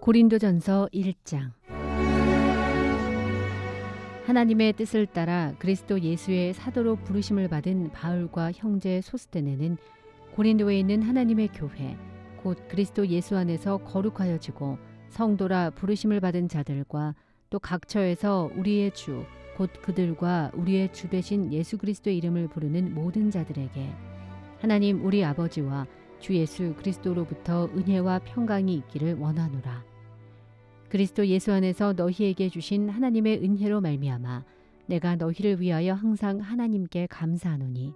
고린도전서 1장. 하나님의 뜻을 따라 그리스도 예수의 사도로 부르심을 받은 바울과 형제 소스데네는 고린도에 있는 하나님의 교회 곧 그리스도 예수 안에서 거룩하여지고 성도라 부르심을 받은 자들과 또 각처에서 우리의 주 곧 그들과 우리의 주 되신 예수 그리스도의 이름을 부르는 모든 자들에게 하나님 우리 아버지와 주 예수 그리스도로부터 은혜와 평강이 있기를 원하노라. 그리스도 예수 안에서 너희에게 주신 하나님의 은혜로 말미암아 내가 너희를 위하여 항상 하나님께 감사하노니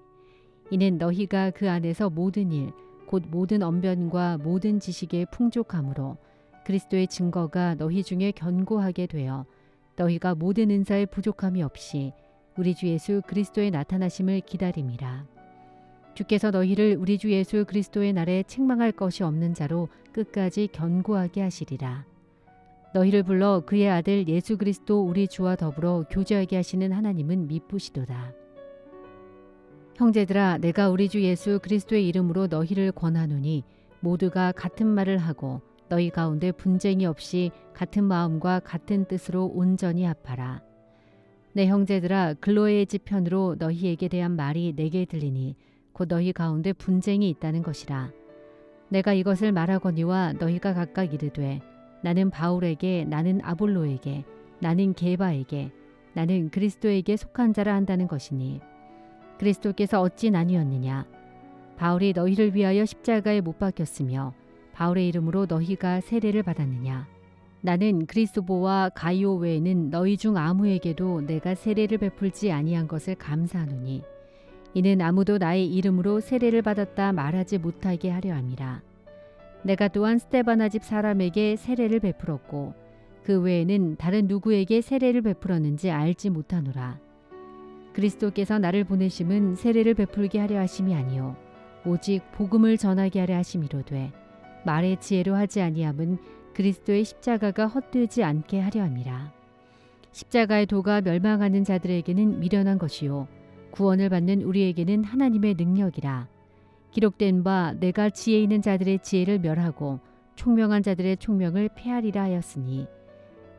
이는 너희가 그 안에서 모든 일 곧 모든 언변과 모든 지식의 풍족함으로 그리스도의 증거가 너희 중에 견고하게 되어 너희가 모든 은사의 부족함이 없이 우리 주 예수 그리스도의 나타나심을 기다림이라. 주께서 너희를 우리 주 예수 그리스도의 날에 책망할 것이 없는 자로 끝까지 견고하게 하시리라. 너희를 불러 그의 아들 예수 그리스도 우리 주와 더불어 교제하게 하시는 하나님은 미쁘시도다. 형제들아, 내가 우리 주 예수 그리스도의 이름으로 너희를 권하노니 모두가 같은 말을 하고 너희 가운데 분쟁이 없이 같은 마음과 같은 뜻으로 온전히 합하라. 내 형제들아, 글로의 집 편으로 너희에게 대한 말이 내게 들리니 곧 너희 가운데 분쟁이 있다는 것이라. 내가 이것을 말하거니와 너희가 각각 이르되 나는 바울에게, 나는 아볼로에게, 나는 게바에게, 나는 그리스도에게 속한 자라 한다는 것이니 그리스도께서 어찌 나뉘었느냐? 바울이 너희를 위하여 십자가에 못 박혔으며 바울의 이름으로 너희가 세례를 받았느냐? 나는 그리스도보와 가이오 외에는 너희 중 아무에게도 내가 세례를 베풀지 아니한 것을 감사하노니 이는 아무도 나의 이름으로 세례를 받았다 말하지 못하게 하려 함이라. 내가 또한 스데바나 집 사람에게 세례를 베풀었고 그 외에는 다른 누구에게 세례를 베풀었는지 알지 못하노라. 그리스도께서 나를 보내심은 세례를 베풀게 하려 하심이 아니요 오직 복음을 전하게 하려 하심이로되 말의 지혜로 하지 아니함은 그리스도의 십자가가 헛되지 않게 하려 함이라. 십자가의 도가 멸망하는 자들에게는 미련한 것이요 구원을 받는 우리에게는 하나님의 능력이라. 기록된 바 내가 지혜 있는 자들의 지혜를 멸하고 총명한 자들의 총명을 폐하리라 하였으니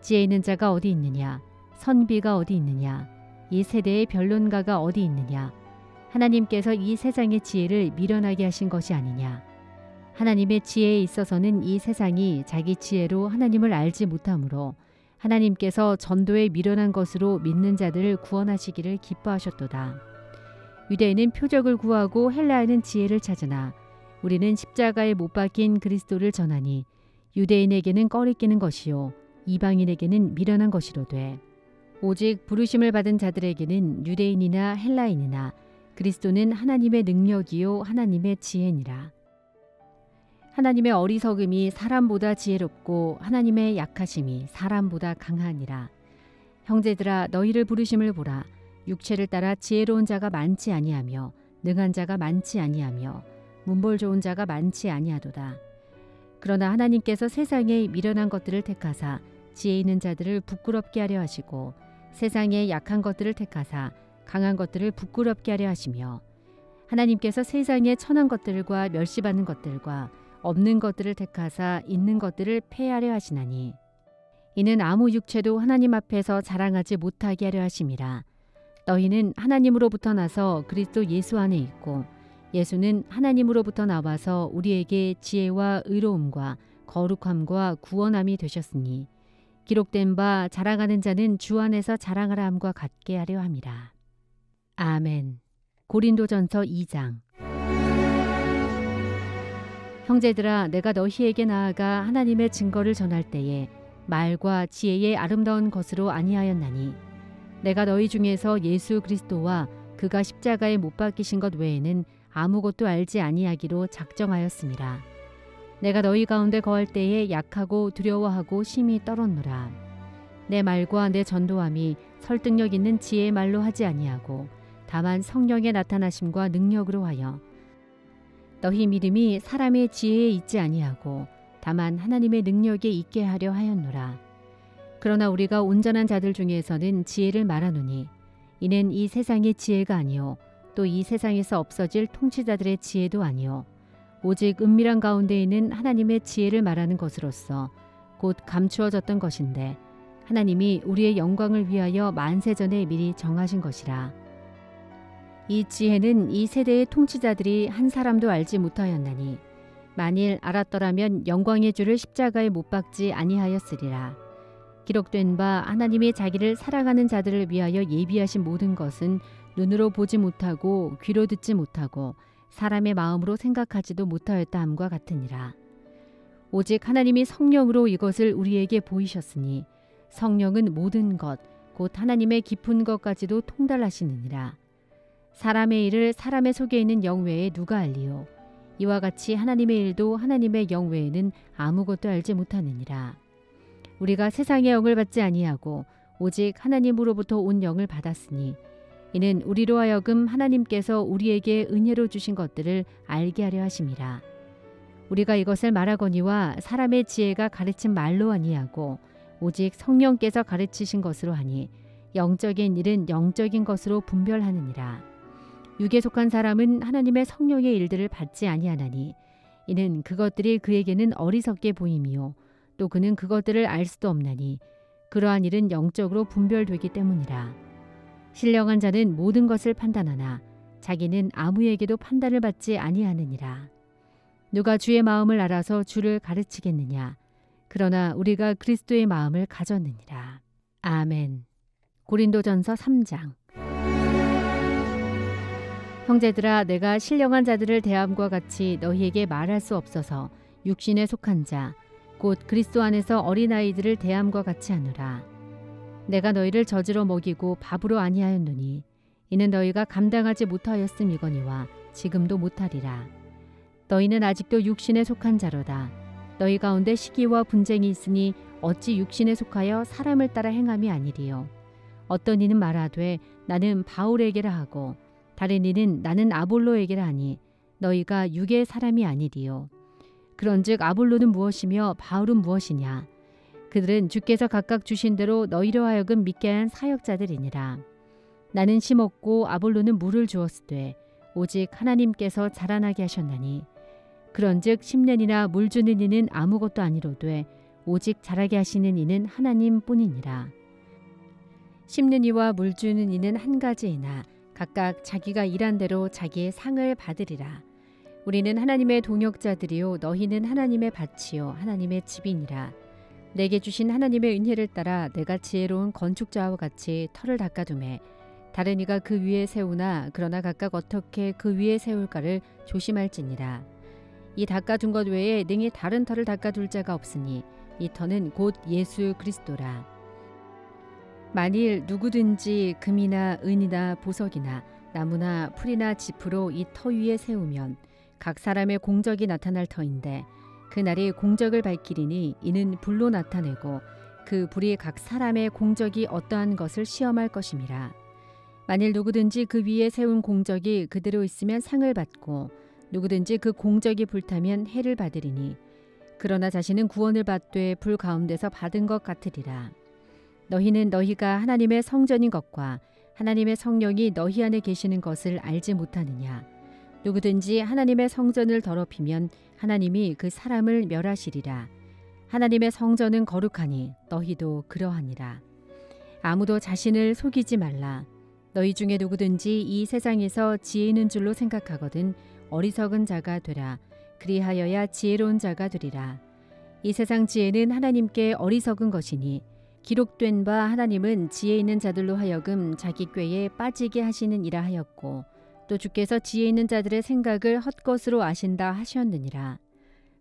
지혜 있는 자가 어디 있느냐? 선비가 어디 있느냐? 이 세대의 변론가가 어디 있느냐? 하나님께서 이 세상의 지혜를 미련하게 하신 것이 아니냐? 하나님의 지혜에 있어서는 이 세상이 자기 지혜로 하나님을 알지 못하므로 하나님께서 전도에 미련한 것으로 믿는 자들을 구원하시기를 기뻐하셨도다. 유대인은 표적을 구하고 헬라인은 지혜를 찾으나 우리는 십자가에 못 박힌 그리스도를 전하니 유대인에게는 꺼리끼는 것이요 이방인에게는 미련한 것이로되 오직 부르심을 받은 자들에게는 유대인이나 헬라인이나 그리스도는 하나님의 능력이요 하나님의 지혜니라. 하나님의 어리석음이 사람보다 지혜롭고 하나님의 약하심이 사람보다 강하니라. 형제들아, 너희를 부르심을 보라. 육체를 따라 지혜로운 자가 많지 아니하며 능한 자가 많지 아니하며 문벌 좋은 자가 많지 아니하도다. 그러나 하나님께서 세상에 미련한 것들을 택하사 지혜 있는 자들을 부끄럽게 하려 하시고 세상에 약한 것들을 택하사 강한 것들을 부끄럽게 하려 하시며 하나님께서 세상에 천한 것들과 멸시받는 것들과 없는 것들을 택하사 있는 것들을 폐하려 하시나니 이는 아무 육체도 하나님 앞에서 자랑하지 못하게 하려 하심이라. 너희는 하나님으로부터 나서 그리스도 예수 안에 있고 예수는 하나님으로부터 나와서 우리에게 지혜와 의로움과 거룩함과 구원함이 되셨으니 기록된 바 자랑하는 자는 주 안에서 자랑하라 함과 같게 하려 함이라. 아멘. 고린도전서 2장. 형제들아, 내가 너희에게 나아가 하나님의 증거를 전할 때에 말과 지혜의 아름다운 것으로 아니하였나니 내가 너희 중에서 예수 그리스도와 그가 십자가에 못 박히신 것 외에는 아무것도 알지 아니하기로 작정하였음이라. 내가 너희 가운데 거할 때에 약하고 두려워하고 심히 떨었노라. 내 말과 내 전도함이 설득력 있는 지혜의 말로 하지 아니하고 다만 성령의 나타나심과 능력으로 하여 너희 믿음이 사람의 지혜에 있지 아니하고 다만 하나님의 능력에 있게 하려 하였노라. 그러나 우리가 온전한 자들 중에서는 지혜를 말하노니 이는 이 세상의 지혜가 아니요 또 이 세상에서 없어질 통치자들의 지혜도 아니요 오직 은밀한 가운데 있는 하나님의 지혜를 말하는 것으로서 곧 감추어졌던 것인데 하나님이 우리의 영광을 위하여 만세전에 미리 정하신 것이라. 이 지혜는 이 세대의 통치자들이 한 사람도 알지 못하였나니 만일 알았더라면 영광의 주를 십자가에 못 박지 아니하였으리라. 기록된 바 하나님이 자기를 사랑하는 자들을 위하여 예비하신 모든 것은 눈으로 보지 못하고 귀로 듣지 못하고 사람의 마음으로 생각하지도 못하였다 함과 같으니라. 오직 하나님이 성령으로 이것을 우리에게 보이셨으니 성령은 모든 것 곧 하나님의 깊은 것까지도 통달하시느니라. 사람의 일을 사람의 속에 있는 영 외에 누가 알리요? 이와 같이 하나님의 일도 하나님의 영 외에는 아무것도 알지 못하느니라. 우리가 세상의 영을 받지 아니하고 오직 하나님으로부터 온 영을 받았으니 이는 우리로 하여금 하나님께서 우리에게 은혜로 주신 것들을 알게 하려 하심이라. 우리가 이것을 말하거니와 사람의 지혜가 가르친 말로 아니하고 오직 성령께서 가르치신 것으로 하니 영적인 일은 영적인 것으로 분별하느니라. 육에 속한 사람은 하나님의 성령의 일들을 받지 아니하나니 이는 그것들이 그에게는 어리석게 보임이요 또 그는 그것들을 알 수도 없나니 그러한 일은 영적으로 분별되기 때문이라. 신령한 자는 모든 것을 판단하나 자기는 아무에게도 판단을 받지 아니하느니라. 누가 주의 마음을 알아서 주를 가르치겠느냐? 그러나 우리가 그리스도의 마음을 가졌느니라. 아멘. 고린도전서 3장. 형제들아, 내가 신령한 자들을 대함과 같이 너희에게 말할 수 없어서 육신에 속한 자, 곧 그리스도 안에서 어린아이들을 대함과 같이 하노라. 내가 너희를 젖으로 먹이고 밥으로 아니하였노니 이는 너희가 감당하지 못하였음이거니와 지금도 못하리라. 너희는 아직도 육신에 속한 자로다. 너희 가운데 시기와 분쟁이 있으니 어찌 육신에 속하여 사람을 따라 행함이 아니리요. 어떤 이는 말하되 나는 바울에게라 하고 다른 이는 나는 아볼로에게라 하니 너희가 육의 사람이 아니리요. 그런즉 아볼로는 무엇이며 바울은 무엇이냐? 그들은 주께서 각각 주신 대로 너희로 하여금 믿게 한 사역자들이니라. 나는 심었고 아볼로는 물을 주었으되 오직 하나님께서 자라나게 하셨나니 그런즉 심년이나 물 주는 이는 아무것도 아니로되 오직 자라게 하시는 이는 하나님뿐이니라. 심는 이와 물 주는 이는 한 가지이나 각각 자기가 일한 대로 자기의 상을 받으리라. 우리는 하나님의 동역자들이요 너희는 하나님의 밭이요 하나님의 집이니라. 내게 주신 하나님의 은혜를 따라 내가 지혜로운 건축자와 같이 터를 닦아두매 다른 이가 그 위에 세우나 그러나 각각 어떻게 그 위에 세울까를 조심할지니라. 이 닦아둔 것 외에 능히 다른 터를 닦아둘 자가 없으니 이 터는 곧 예수 그리스도라. 만일 누구든지 금이나 은이나 보석이나 나무나 풀이나 짚으로 이 터 위에 세우면 각 사람의 공적이 나타날 터인데 그날이 공적을 밝히리니 이는 불로 나타내고 그 불이 각 사람의 공적이 어떠한 것을 시험할 것임이라. 만일 누구든지 그 위에 세운 공적이 그대로 있으면 상을 받고 누구든지 그 공적이 불타면 해를 받으리니 그러나 자신은 구원을 받되 불 가운데서 받은 것 같으리라. 너희는 너희가 하나님의 성전인 것과 하나님의 성령이 너희 안에 계시는 것을 알지 못하느냐? 누구든지 하나님의 성전을 더럽히면 하나님이 그 사람을 멸하시리라. 하나님의 성전은 거룩하니 너희도 그러하니라. 아무도 자신을 속이지 말라. 너희 중에 누구든지 이 세상에서 지혜 있는 줄로 생각하거든 어리석은 자가 되라. 그리하여야 지혜로운 자가 되리라. 이 세상 지혜는 하나님께 어리석은 것이니 기록된 바 하나님은 지혜 있는 자들로 하여금 자기 꾀에 빠지게 하시는 이라 하였고 또 주께서 지혜 있는 자들의 생각을 헛것으로 아신다 하셨느니라.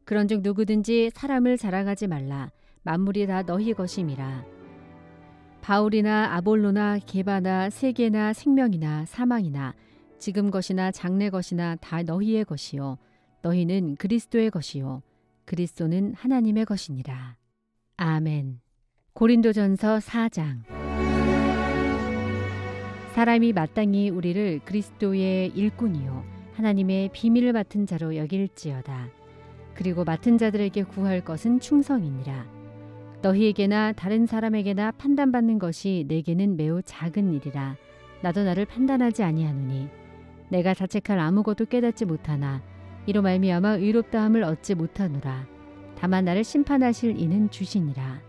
그런즉 누구든지 사람을 자랑하지 말라. 만물이 다 너희 것임이라. 바울이나 아볼로나 게바나 세계나 생명이나 사망이나 지금 것이나 장래 것이나 다 너희의 것이요 너희는 그리스도의 것이요 그리스도는 하나님의 것이니라. 아멘. 고린도전서 4장. 사람이 마땅히 우리를 그리스도의 일꾼이요 하나님의 비밀을 맡은 자로 여길지어다. 그리고 맡은 자들에게 구할 것은 충성이니라. 너희에게나 다른 사람에게나 판단받는 것이 내게는 매우 작은 일이라. 나도 나를 판단하지 아니하노니 내가 자책할 아무것도 깨닫지 못하나 이로 말미암아 의롭다함을 얻지 못하노라. 다만 나를 심판하실 이는 주시니라.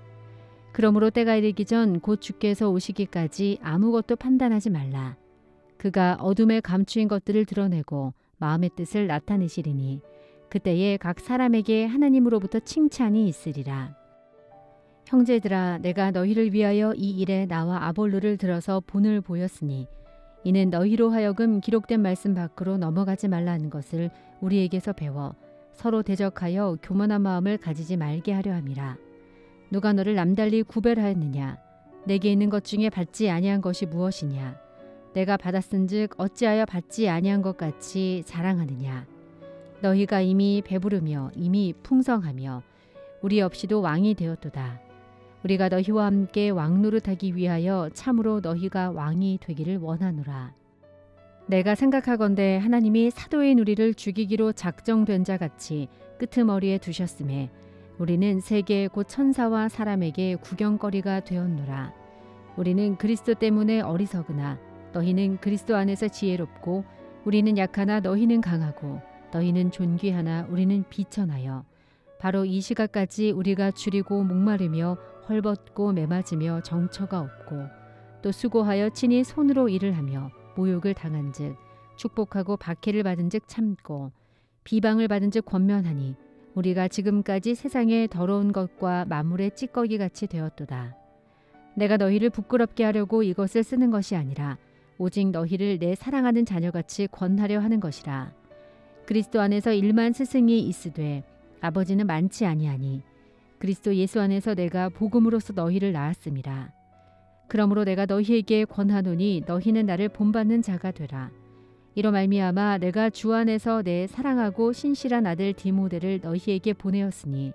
그러므로 때가 이르기 전 곧 주께서 오시기까지 아무것도 판단하지 말라. 그가 어둠에 감추인 것들을 드러내고 마음의 뜻을 나타내시리니 그때에 각 사람에게 하나님으로부터 칭찬이 있으리라. 형제들아, 내가 너희를 위하여 이 일에 나와 아볼로를 들어서 본을 보였으니 이는 너희로 하여금 기록된 말씀 밖으로 넘어가지 말라는 것을 우리에게서 배워 서로 대적하여 교만한 마음을 가지지 말게 하려 함이라. 누가 너를 남달리 구별하였느냐? 내게 있는 것 중에 받지 아니한 것이 무엇이냐? 내가 받았은즉 어찌하여 받지 아니한 것 같이 자랑하느냐? 너희가 이미 배부르며 이미 풍성하며 우리 없이도 왕이 되었도다. 우리가 너희와 함께 왕노릇하기 위하여 참으로 너희가 왕이 되기를 원하노라. 내가 생각하건대 하나님이 사도인 우리를 죽이기로 작정된 자 같이 끄트머리에 두셨음에 우리는 세계 곧 천사와 사람에게 구경거리가 되었노라. 우리는 그리스도 때문에 어리석으나 너희는 그리스도 안에서 지혜롭고 우리는 약하나 너희는 강하고 너희는 존귀하나 우리는 비천하여 바로 이 시각까지 우리가 줄이고 목마르며 헐벗고 매맞으며 정처가 없고 또 수고하여 친히 손으로 일을 하며 모욕을 당한즉 축복하고 박해를 받은즉 참고 비방을 받은즉 권면하니 우리가 지금까지 세상의 더러운 것과 만물의 찌꺼기 같이 되었도다. 내가 너희를 부끄럽게 하려고 이것을 쓰는 것이 아니라 오직 너희를 내 사랑하는 자녀같이 권하려 하는 것이라. 그리스도 안에서 일만 스승이 있으되 아버지는 많지 아니하니 그리스도 예수 안에서 내가 복음으로써 너희를 낳았음이라. 그러므로 내가 너희에게 권하노니 너희는 나를 본받는 자가 되라. 이로 말미암아 내가 주 안에서 내 사랑하고 신실한 아들 디모데를 너희에게 보내었으니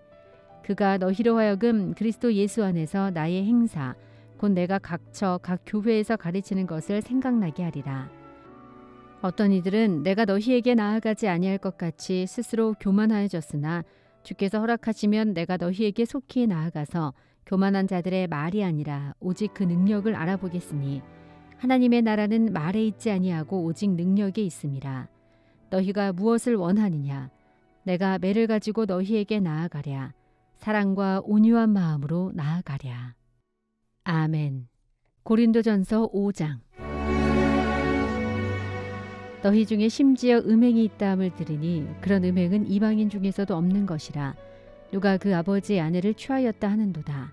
그가 너희로 하여금 그리스도 예수 안에서 나의 행사 곧 내가 각처 각 교회에서 가르치는 것을 생각나게 하리라. 어떤 이들은 내가 너희에게 나아가지 아니할 것 같이 스스로 교만하여졌으나 주께서 허락하시면 내가 너희에게 속히 나아가서 교만한 자들의 말이 아니라 오직 그 능력을 알아보겠으니 하나님의 나라는 말에 있지 아니하고 오직 능력에 있음이라. 너희가 무엇을 원하느냐? 내가 매를 가지고 너희에게 나아가랴. 사랑과 온유한 마음으로 나아가랴. 아멘. 고린도전서 5장. 너희 중에 심지어 음행이 있다함을 들으니 그런 음행은 이방인 중에서도 없는 것이라. 누가 그 아버지의 아내를 취하였다 하는도다.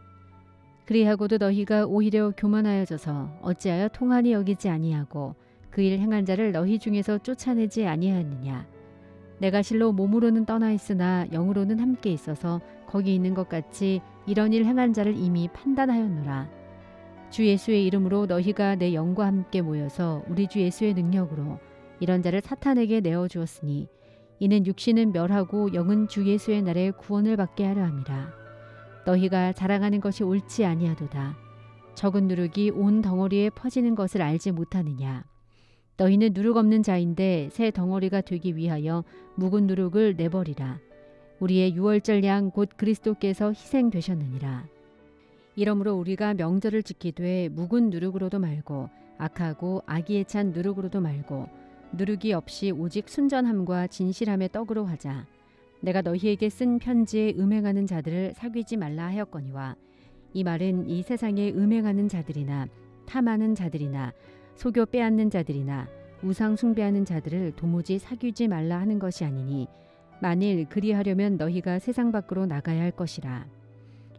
그리하고도 너희가 오히려 교만하여져서 어찌하여 통한이 여기지 아니하고 그 일 행한 자를 너희 중에서 쫓아내지 아니하였느냐. 내가 실로 몸으로는 떠나 있으나 영으로는 함께 있어서 거기 있는 것 같이 이런 일 행한 자를 이미 판단하였노라. 주 예수의 이름으로 너희가 내 영과 함께 모여서 우리 주 예수의 능력으로 이런 자를 사탄에게 내어주었으니 이는 육신은 멸하고 영은 주 예수의 날에 구원을 받게 하려 함이라. 너희가 자랑하는 것이 옳지 아니하도다. 적은 누룩이 온 덩어리에 퍼지는 것을 알지 못하느냐. 너희는 누룩 없는 자인데 새 덩어리가 되기 위하여 묵은 누룩을 내버리라. 우리의 유월절 양 곧 그리스도께서 희생되셨느니라. 이러므로 우리가 명절을 지키되 묵은 누룩으로도 말고 악하고 악의에 찬 누룩으로도 말고 누룩이 없이 오직 순전함과 진실함의 떡으로 하자. 내가 너희에게 쓴 편지에 음행하는 자들을 사귀지 말라 하였거니와 이 말은 이 세상에 음행하는 자들이나 탐하는 자들이나 속여 빼앗는 자들이나 우상 숭배하는 자들을 도무지 사귀지 말라 하는 것이 아니니 만일 그리하려면 너희가 세상 밖으로 나가야 할 것이라.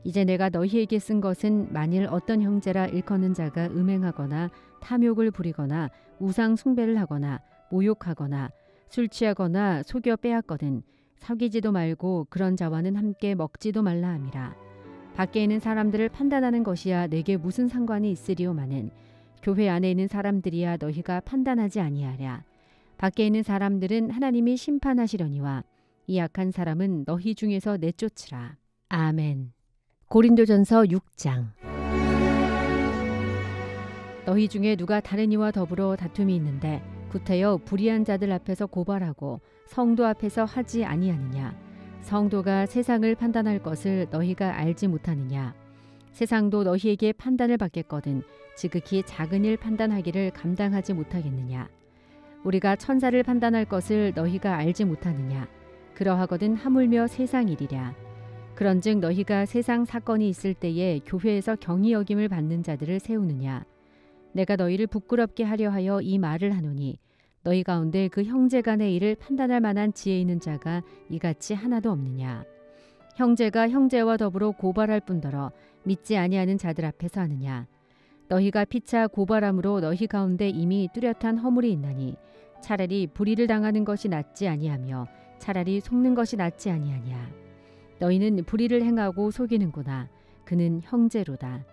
이제 내가 너희에게 쓴 것은 만일 어떤 형제라 일컫는 자가 음행하거나 탐욕을 부리거나 우상 숭배를 하거나 모욕하거나 술 취하거나 속여 빼앗거든 사귀지도 말고 그런 자와는 함께 먹지도 말라 함이라. 밖에 있는 사람들을 판단하는 것이야 내게 무슨 상관이 있으리오마는 교회 안에 있는 사람들이야 너희가 판단하지 아니하랴. 밖에 있는 사람들은 하나님이 심판하시려니와 이 악한 사람은 너희 중에서 내쫓으라. 아멘. 고린도전서 6장. 너희 중에 누가 다른 이와 더불어 다툼이 있는데 구태여 불의한 자들 앞에서 고발하고 성도 앞에서 하지 아니하느냐. 성도가 세상을 판단할 것을 너희가 알지 못하느냐. 세상도 너희에게 판단을 받겠거든 지극히 작은 일 판단하기를 감당하지 못하겠느냐. 우리가 천사를 판단할 것을 너희가 알지 못하느냐. 그러하거든 하물며 세상 일이랴. 그런즉 너희가 세상 사건이 있을 때에 교회에서 경히 여김을 받는 자들을 세우느냐. 내가 너희를 부끄럽게 하려 하여 이 말을 하노니 너희 가운데 그 형제 간의 일을 판단할 만한 지혜 있는 자가 이같이 하나도 없느냐. 형제가 형제와 더불어 고발할 뿐더러 믿지 아니하는 자들 앞에서 하느냐. 너희가 피차 고발함으로 너희 가운데 이미 뚜렷한 허물이 있나니 차라리 불의를 당하는 것이 낫지 아니하며 차라리 속는 것이 낫지 아니하냐. 너희는 불의를 행하고 속이는구나. 그는 형제로다.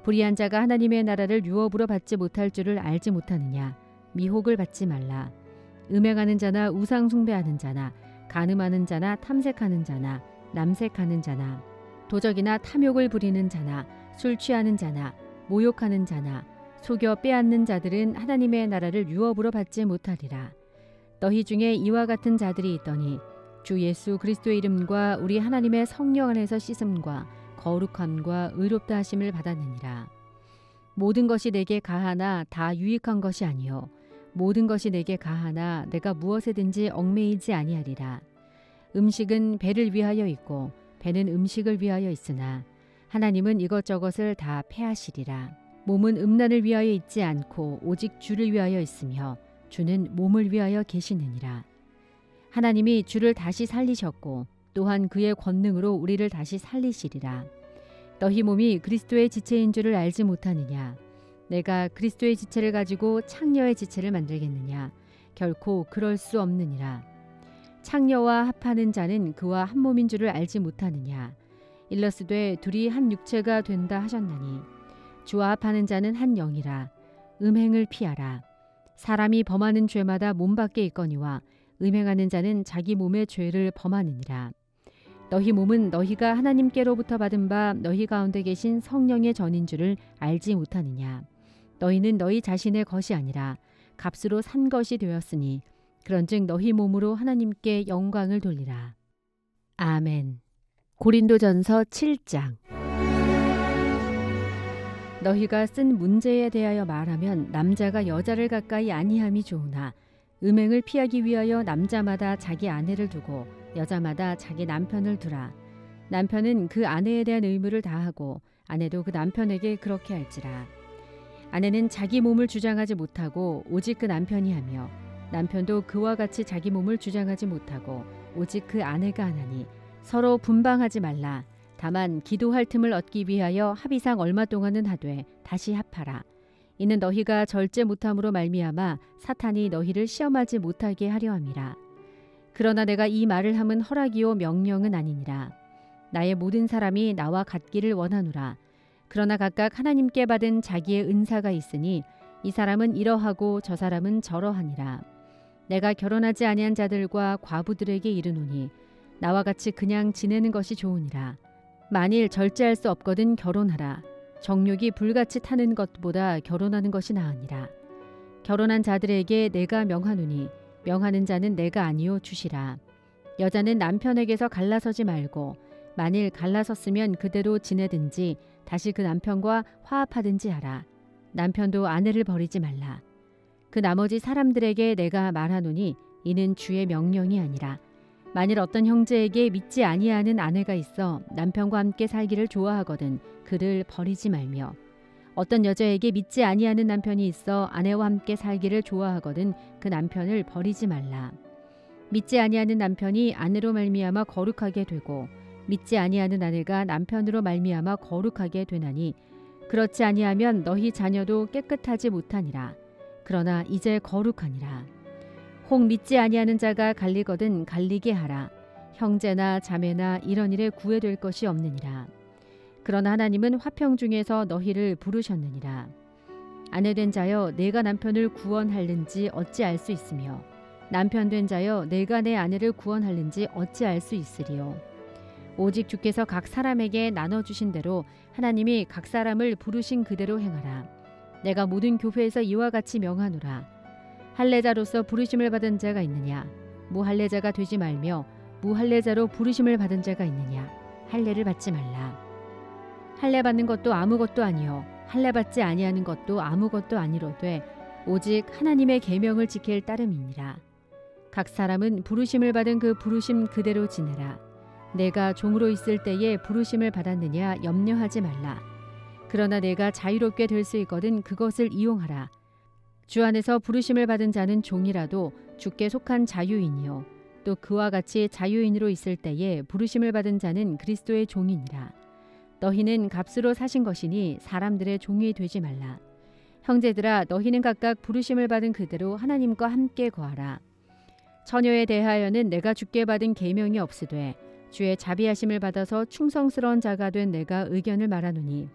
불의한 자가 하나님의 나라를 유업으로 받지 못할 줄을 알지 못하느냐. 미혹을 받지 말라. 음행하는 자나 우상 숭배하는 자나 간음하는 자나 탐색하는 자나 남색하는 자나 도적이나 탐욕을 부리는 자나 술 취하는 자나 모욕하는 자나 속여 빼앗는 자들은 하나님의 나라를 유업으로 받지 못하리라. 너희 중에 이와 같은 자들이 있더니 주 예수 그리스도의 이름과 우리 하나님의 성령 안에서 씻음과 거룩함과 의롭다 하심을 받았느니라. 모든 것이 내게 가하나 다 유익한 것이 아니요 모든 것이 내게 가하나 내가 무엇에든지 얽매이지 아니하리라. 음식은 배를 위하여 있고 배는 음식을 위하여 있으나 하나님은 이것저것을 다 패하시리라. 몸은 음란을 위하여 있지 않고 오직 주를 위하여 있으며 주는 몸을 위하여 계시느니라. 하나님이 주를 다시 살리셨고 또한 그의 권능으로 우리를 다시 살리시리라. 너희 몸이 그리스도의 지체인 줄을 알지 못하느냐. 내가 그리스도의 지체를 가지고 창녀의 지체를 만들겠느냐. 결코 그럴 수 없느니라. 창녀와 합하는 자는 그와 한 몸인 줄을 알지 못하느냐. 일러스되 둘이 한 육체가 된다 하셨나니 주와 합하는 자는 한 영이라. 음행을 피하라. 사람이 범하는 죄마다 몸 밖에 있거니와 음행하는 자는 자기 몸의 죄를 범하느니라. 너희 몸은 너희가 하나님께로부터 받은 바 너희 가운데 계신 성령의 전인 줄을 알지 못하느냐. 너희는 너희 자신의 것이 아니라 값으로 산 것이 되었으니 그런즉 너희 몸으로 하나님께 영광을 돌리라. 아멘. 고린도전서 7장. 너희가 쓴 문제에 대하여 말하면 남자가 여자를 가까이 아니함이 좋으나 음행을 피하기 위하여 남자마다 자기 아내를 두고 여자마다 자기 남편을 두라. 남편은 그 아내에 대한 의무를 다하고 아내도 그 남편에게 그렇게 할지라. 아내는 자기 몸을 주장하지 못하고 오직 그 남편이 하며 남편도 그와 같이 자기 몸을 주장하지 못하고 오직 그 아내가 하나니 서로 분방하지 말라. 다만 기도할 틈을 얻기 위하여 합의상 얼마 동안은 하되 다시 합하라. 이는 너희가 절제 못함으로 말미암아 사탄이 너희를 시험하지 못하게 하려 함이라. 그러나 내가 이 말을 함은 허락이요 명령은 아니니라. 나의 모든 사람이 나와 같기를 원하노라. 그러나 각각 하나님께 받은 자기의 은사가 있으니 이 사람은 이러하고 저 사람은 저러하니라. 내가 결혼하지 아니한 자들과 과부들에게 이르노니 나와 같이 그냥 지내는 것이 좋으니라. 만일 절제할 수 없거든 결혼하라. 정욕이 불같이 타는 것보다 결혼하는 것이 나으니라. 결혼한 자들에게 내가 명하노니 명하는 자는 내가 아니요 주시라. 여자는 남편에게서 갈라서지 말고 만일 갈라섰으면 그대로 지내든지 다시 그 남편과 화합하든지 하라. 남편도 아내를 버리지 말라. 그 나머지 사람들에게 내가 말하노니 이는 주의 명령이 아니라 만일 어떤 형제에게 믿지 아니하는 아내가 있어 남편과 함께 살기를 좋아하거든 그를 버리지 말며 어떤 여자에게 믿지 아니하는 남편이 있어 아내와 함께 살기를 좋아하거든 그 남편을 버리지 말라. 믿지 아니하는 남편이 아내로 말미암아 거룩하게 되고 믿지 아니하는 아내가 남편으로 말미암아 거룩하게 되나니 그렇지 아니하면 너희 자녀도 깨끗하지 못하니라. 그러나 이제 거룩하니라. 혹 믿지 아니하는 자가 갈리거든 갈리게 하라. 형제나 자매나 이런 일에 구애될 것이 없느니라. 그러나 하나님은 화평 중에서 너희를 부르셨느니라. 아내된 자여 내가 남편을 구원할는지 어찌 알 수 있으며 남편된 자여 내가 내 아내를 구원할는지 어찌 알 수 있으리요. 오직 주께서 각 사람에게 나눠주신 대로 하나님이 각 사람을 부르신 그대로 행하라. 내가 모든 교회에서 이와 같이 명하노라. 할례자로서 부르심을 받은 자가 있느냐? 무할례자가 되지 말며 무할례자로 부르심을 받은 자가 있느냐? 할례를 받지 말라. 할례 받는 것도 아무것도 아니요 할례 받지 아니하는 것도 아무것도 아니로되 오직 하나님의 계명을 지킬 따름이니라. 각 사람은 부르심을 받은 그 부르심 그대로 지내라. 내가 종으로 있을 때에 부르심을 받았느냐 염려하지 말라. 그러나 내가 자유롭게 될 수 있거든 그것을 이용하라. 주 안에서 부르심을 받은 자는 종이라도 주께 속한 자유인이요 또 그와 같이 자유인으로 있을 때에 부르심을 받은 자는 그리스도의 종이니라. 너희는 값으로 사신 것이니 사람들의 종이 되지 말라. 형제들아 너희는 각각 부르심을 받은 그대로 하나님과 함께 거하라. 처녀에 대하여는 내가 주께 받은 계명이 없으되 주의 자비하심을 받아서 충성스러운 자가 된 내가 의견을 말하노니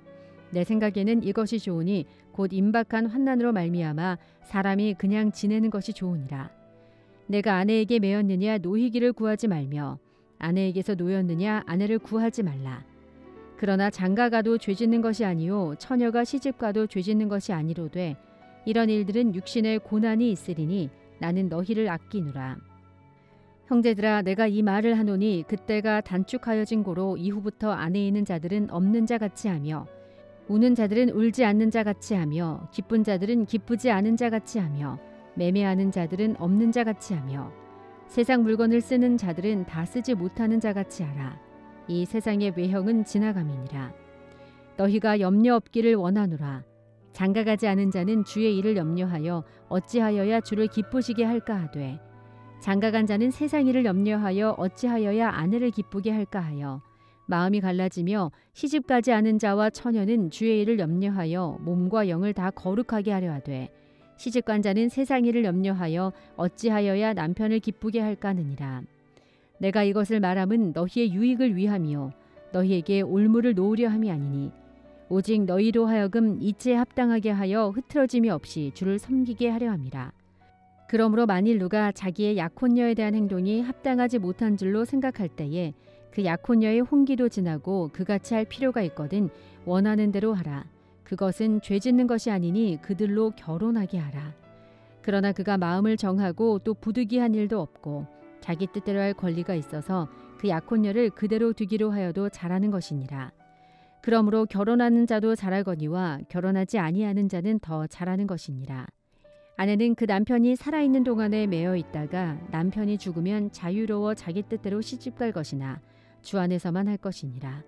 내 생각에는 이것이 좋으니 곧 임박한 환난으로 말미암아 사람이 그냥 지내는 것이 좋으니라. 내가 아내에게 매였느냐 노이기를 구하지 말며 아내에게서 노였느냐 아내를 구하지 말라. 그러나 장가가도 죄짓는 것이 아니요 처녀가 시집가도 죄짓는 것이 아니로되 이런 일들은 육신의 고난이 있으리니 나는 너희를 아끼노라. 형제들아 내가 이 말을 하노니 그때가 단축하여진 고로 이후부터 안에 있는 자들은 없는 자 같이 하며 우는 자들은 울지 않는 자 같이 하며 기쁜 자들은 기쁘지 않은 자 같이 하며 매매하는 자들은 없는 자 같이 하며 세상 물건을 쓰는 자들은 다 쓰지 못하는 자 같이 하라. 이 세상의 외형은 지나감이니라. 너희가 염려 없기를 원하노라. 장가가지 않은 자는 주의 일을 염려하여 어찌하여야 주를 기쁘시게 할까 하되 장가간 자는 세상 일을 염려하여 어찌하여야 아내를 기쁘게 할까 하여 마음이 갈라지며 시집가지 않은 자와 처녀는 주의 일을 염려하여 몸과 영을 다 거룩하게 하려 하되 시집간 자는 세상 일을 염려하여 어찌하여야 남편을 기쁘게 할까 하느니라. 내가 이것을 말함은 너희의 유익을 위함이요 너희에게 올무를 놓으려 함이 아니니 오직 너희로 하여금 이치에 합당하게 하여 흐트러짐이 없이 주를 섬기게 하려 함이라. 그러므로 만일 누가 자기의 약혼녀에 대한 행동이 합당하지 못한 줄로 생각할 때에 그 약혼녀의 혼기도 지나고 그같이 할 필요가 있거든 원하는 대로 하라. 그것은 죄 짓는 것이 아니니 그들로 결혼하게 하라. 그러나 그가 마음을 정하고 또 부득이한 일도 없고 자기 뜻대로 할 권리가 있어서 그 약혼녀를 그대로 두기로 하여도 잘하는 것이니라. 그러므로 결혼하는 자도 잘하거니와 결혼하지 아니하는 자는 더 잘하는 것이니라. 아내는 그 남편이 살아있는 동안에 매여 있다가 남편이 죽으면 자유로워 자기 뜻대로 시집갈 것이나 주 안에서만 할 것이니라.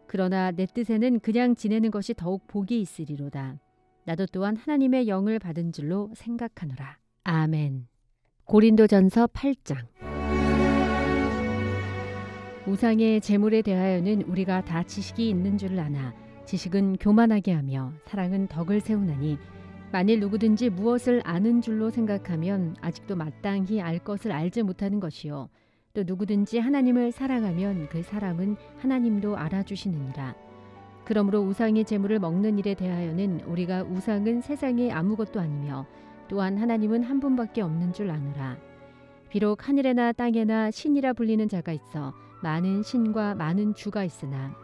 그러나 내 뜻에는 그냥 지내는 것이 더욱 복이 있으리로다. 나도 또한 하나님의 영을 받은 줄로 생각하노라. 아멘. 고린도전서 8장. 우상의 제물에 대하여는 우리가 다 지식이 있는 줄 아나 지식은 교만하게 하며 사랑은 덕을 세우나니 만일 누구든지 무엇을 아는 줄로 생각하면 아직도 마땅히 알 것을 알지 못하는 것이요 또 누구든지 하나님을 사랑하면 그 사람은 하나님도 알아주시느니라. 그러므로 우상의 제물을 먹는 일에 대하여는 우리가 우상은 세상에 아무것도 아니며 또한 하나님은 한 분밖에 없는 줄 아노라. 비록 하늘에나 땅에나 신이라 불리는 자가 있어 많은 신과 많은 주가 있으나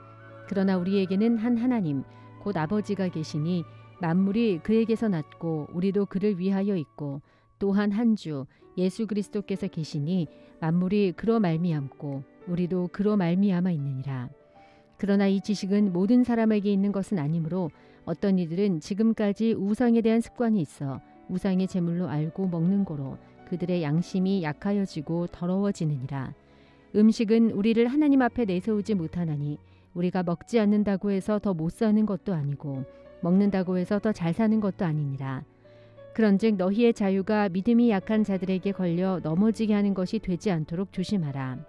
그러나 우리에게는 한 하나님 곧 아버지가 계시니 만물이 그에게서 났고 우리도 그를 위하여 있고 또한 한 주 예수 그리스도께서 계시니 만물이 그로 말미암고 우리도 그로 말미암아 있느니라. 그러나 이 지식은 모든 사람에게 있는 것은 아니므로 어떤 이들은 지금까지 우상에 대한 습관이 있어 우상의 제물로 알고 먹는 고로 그들의 양심이 약하여지고 더러워지느니라. 음식은 우리를 하나님 앞에 내세우지 못하나니 우리가 먹지 않는다고 해서 더 못 사는 것도 아니고 먹는다고 해서 더 잘 사는 것도 아니니라. 그런즉 너희의 자유가 믿음이 약한 자들에게 걸려 넘어지게 하는 것이 되지 않도록 조심하라.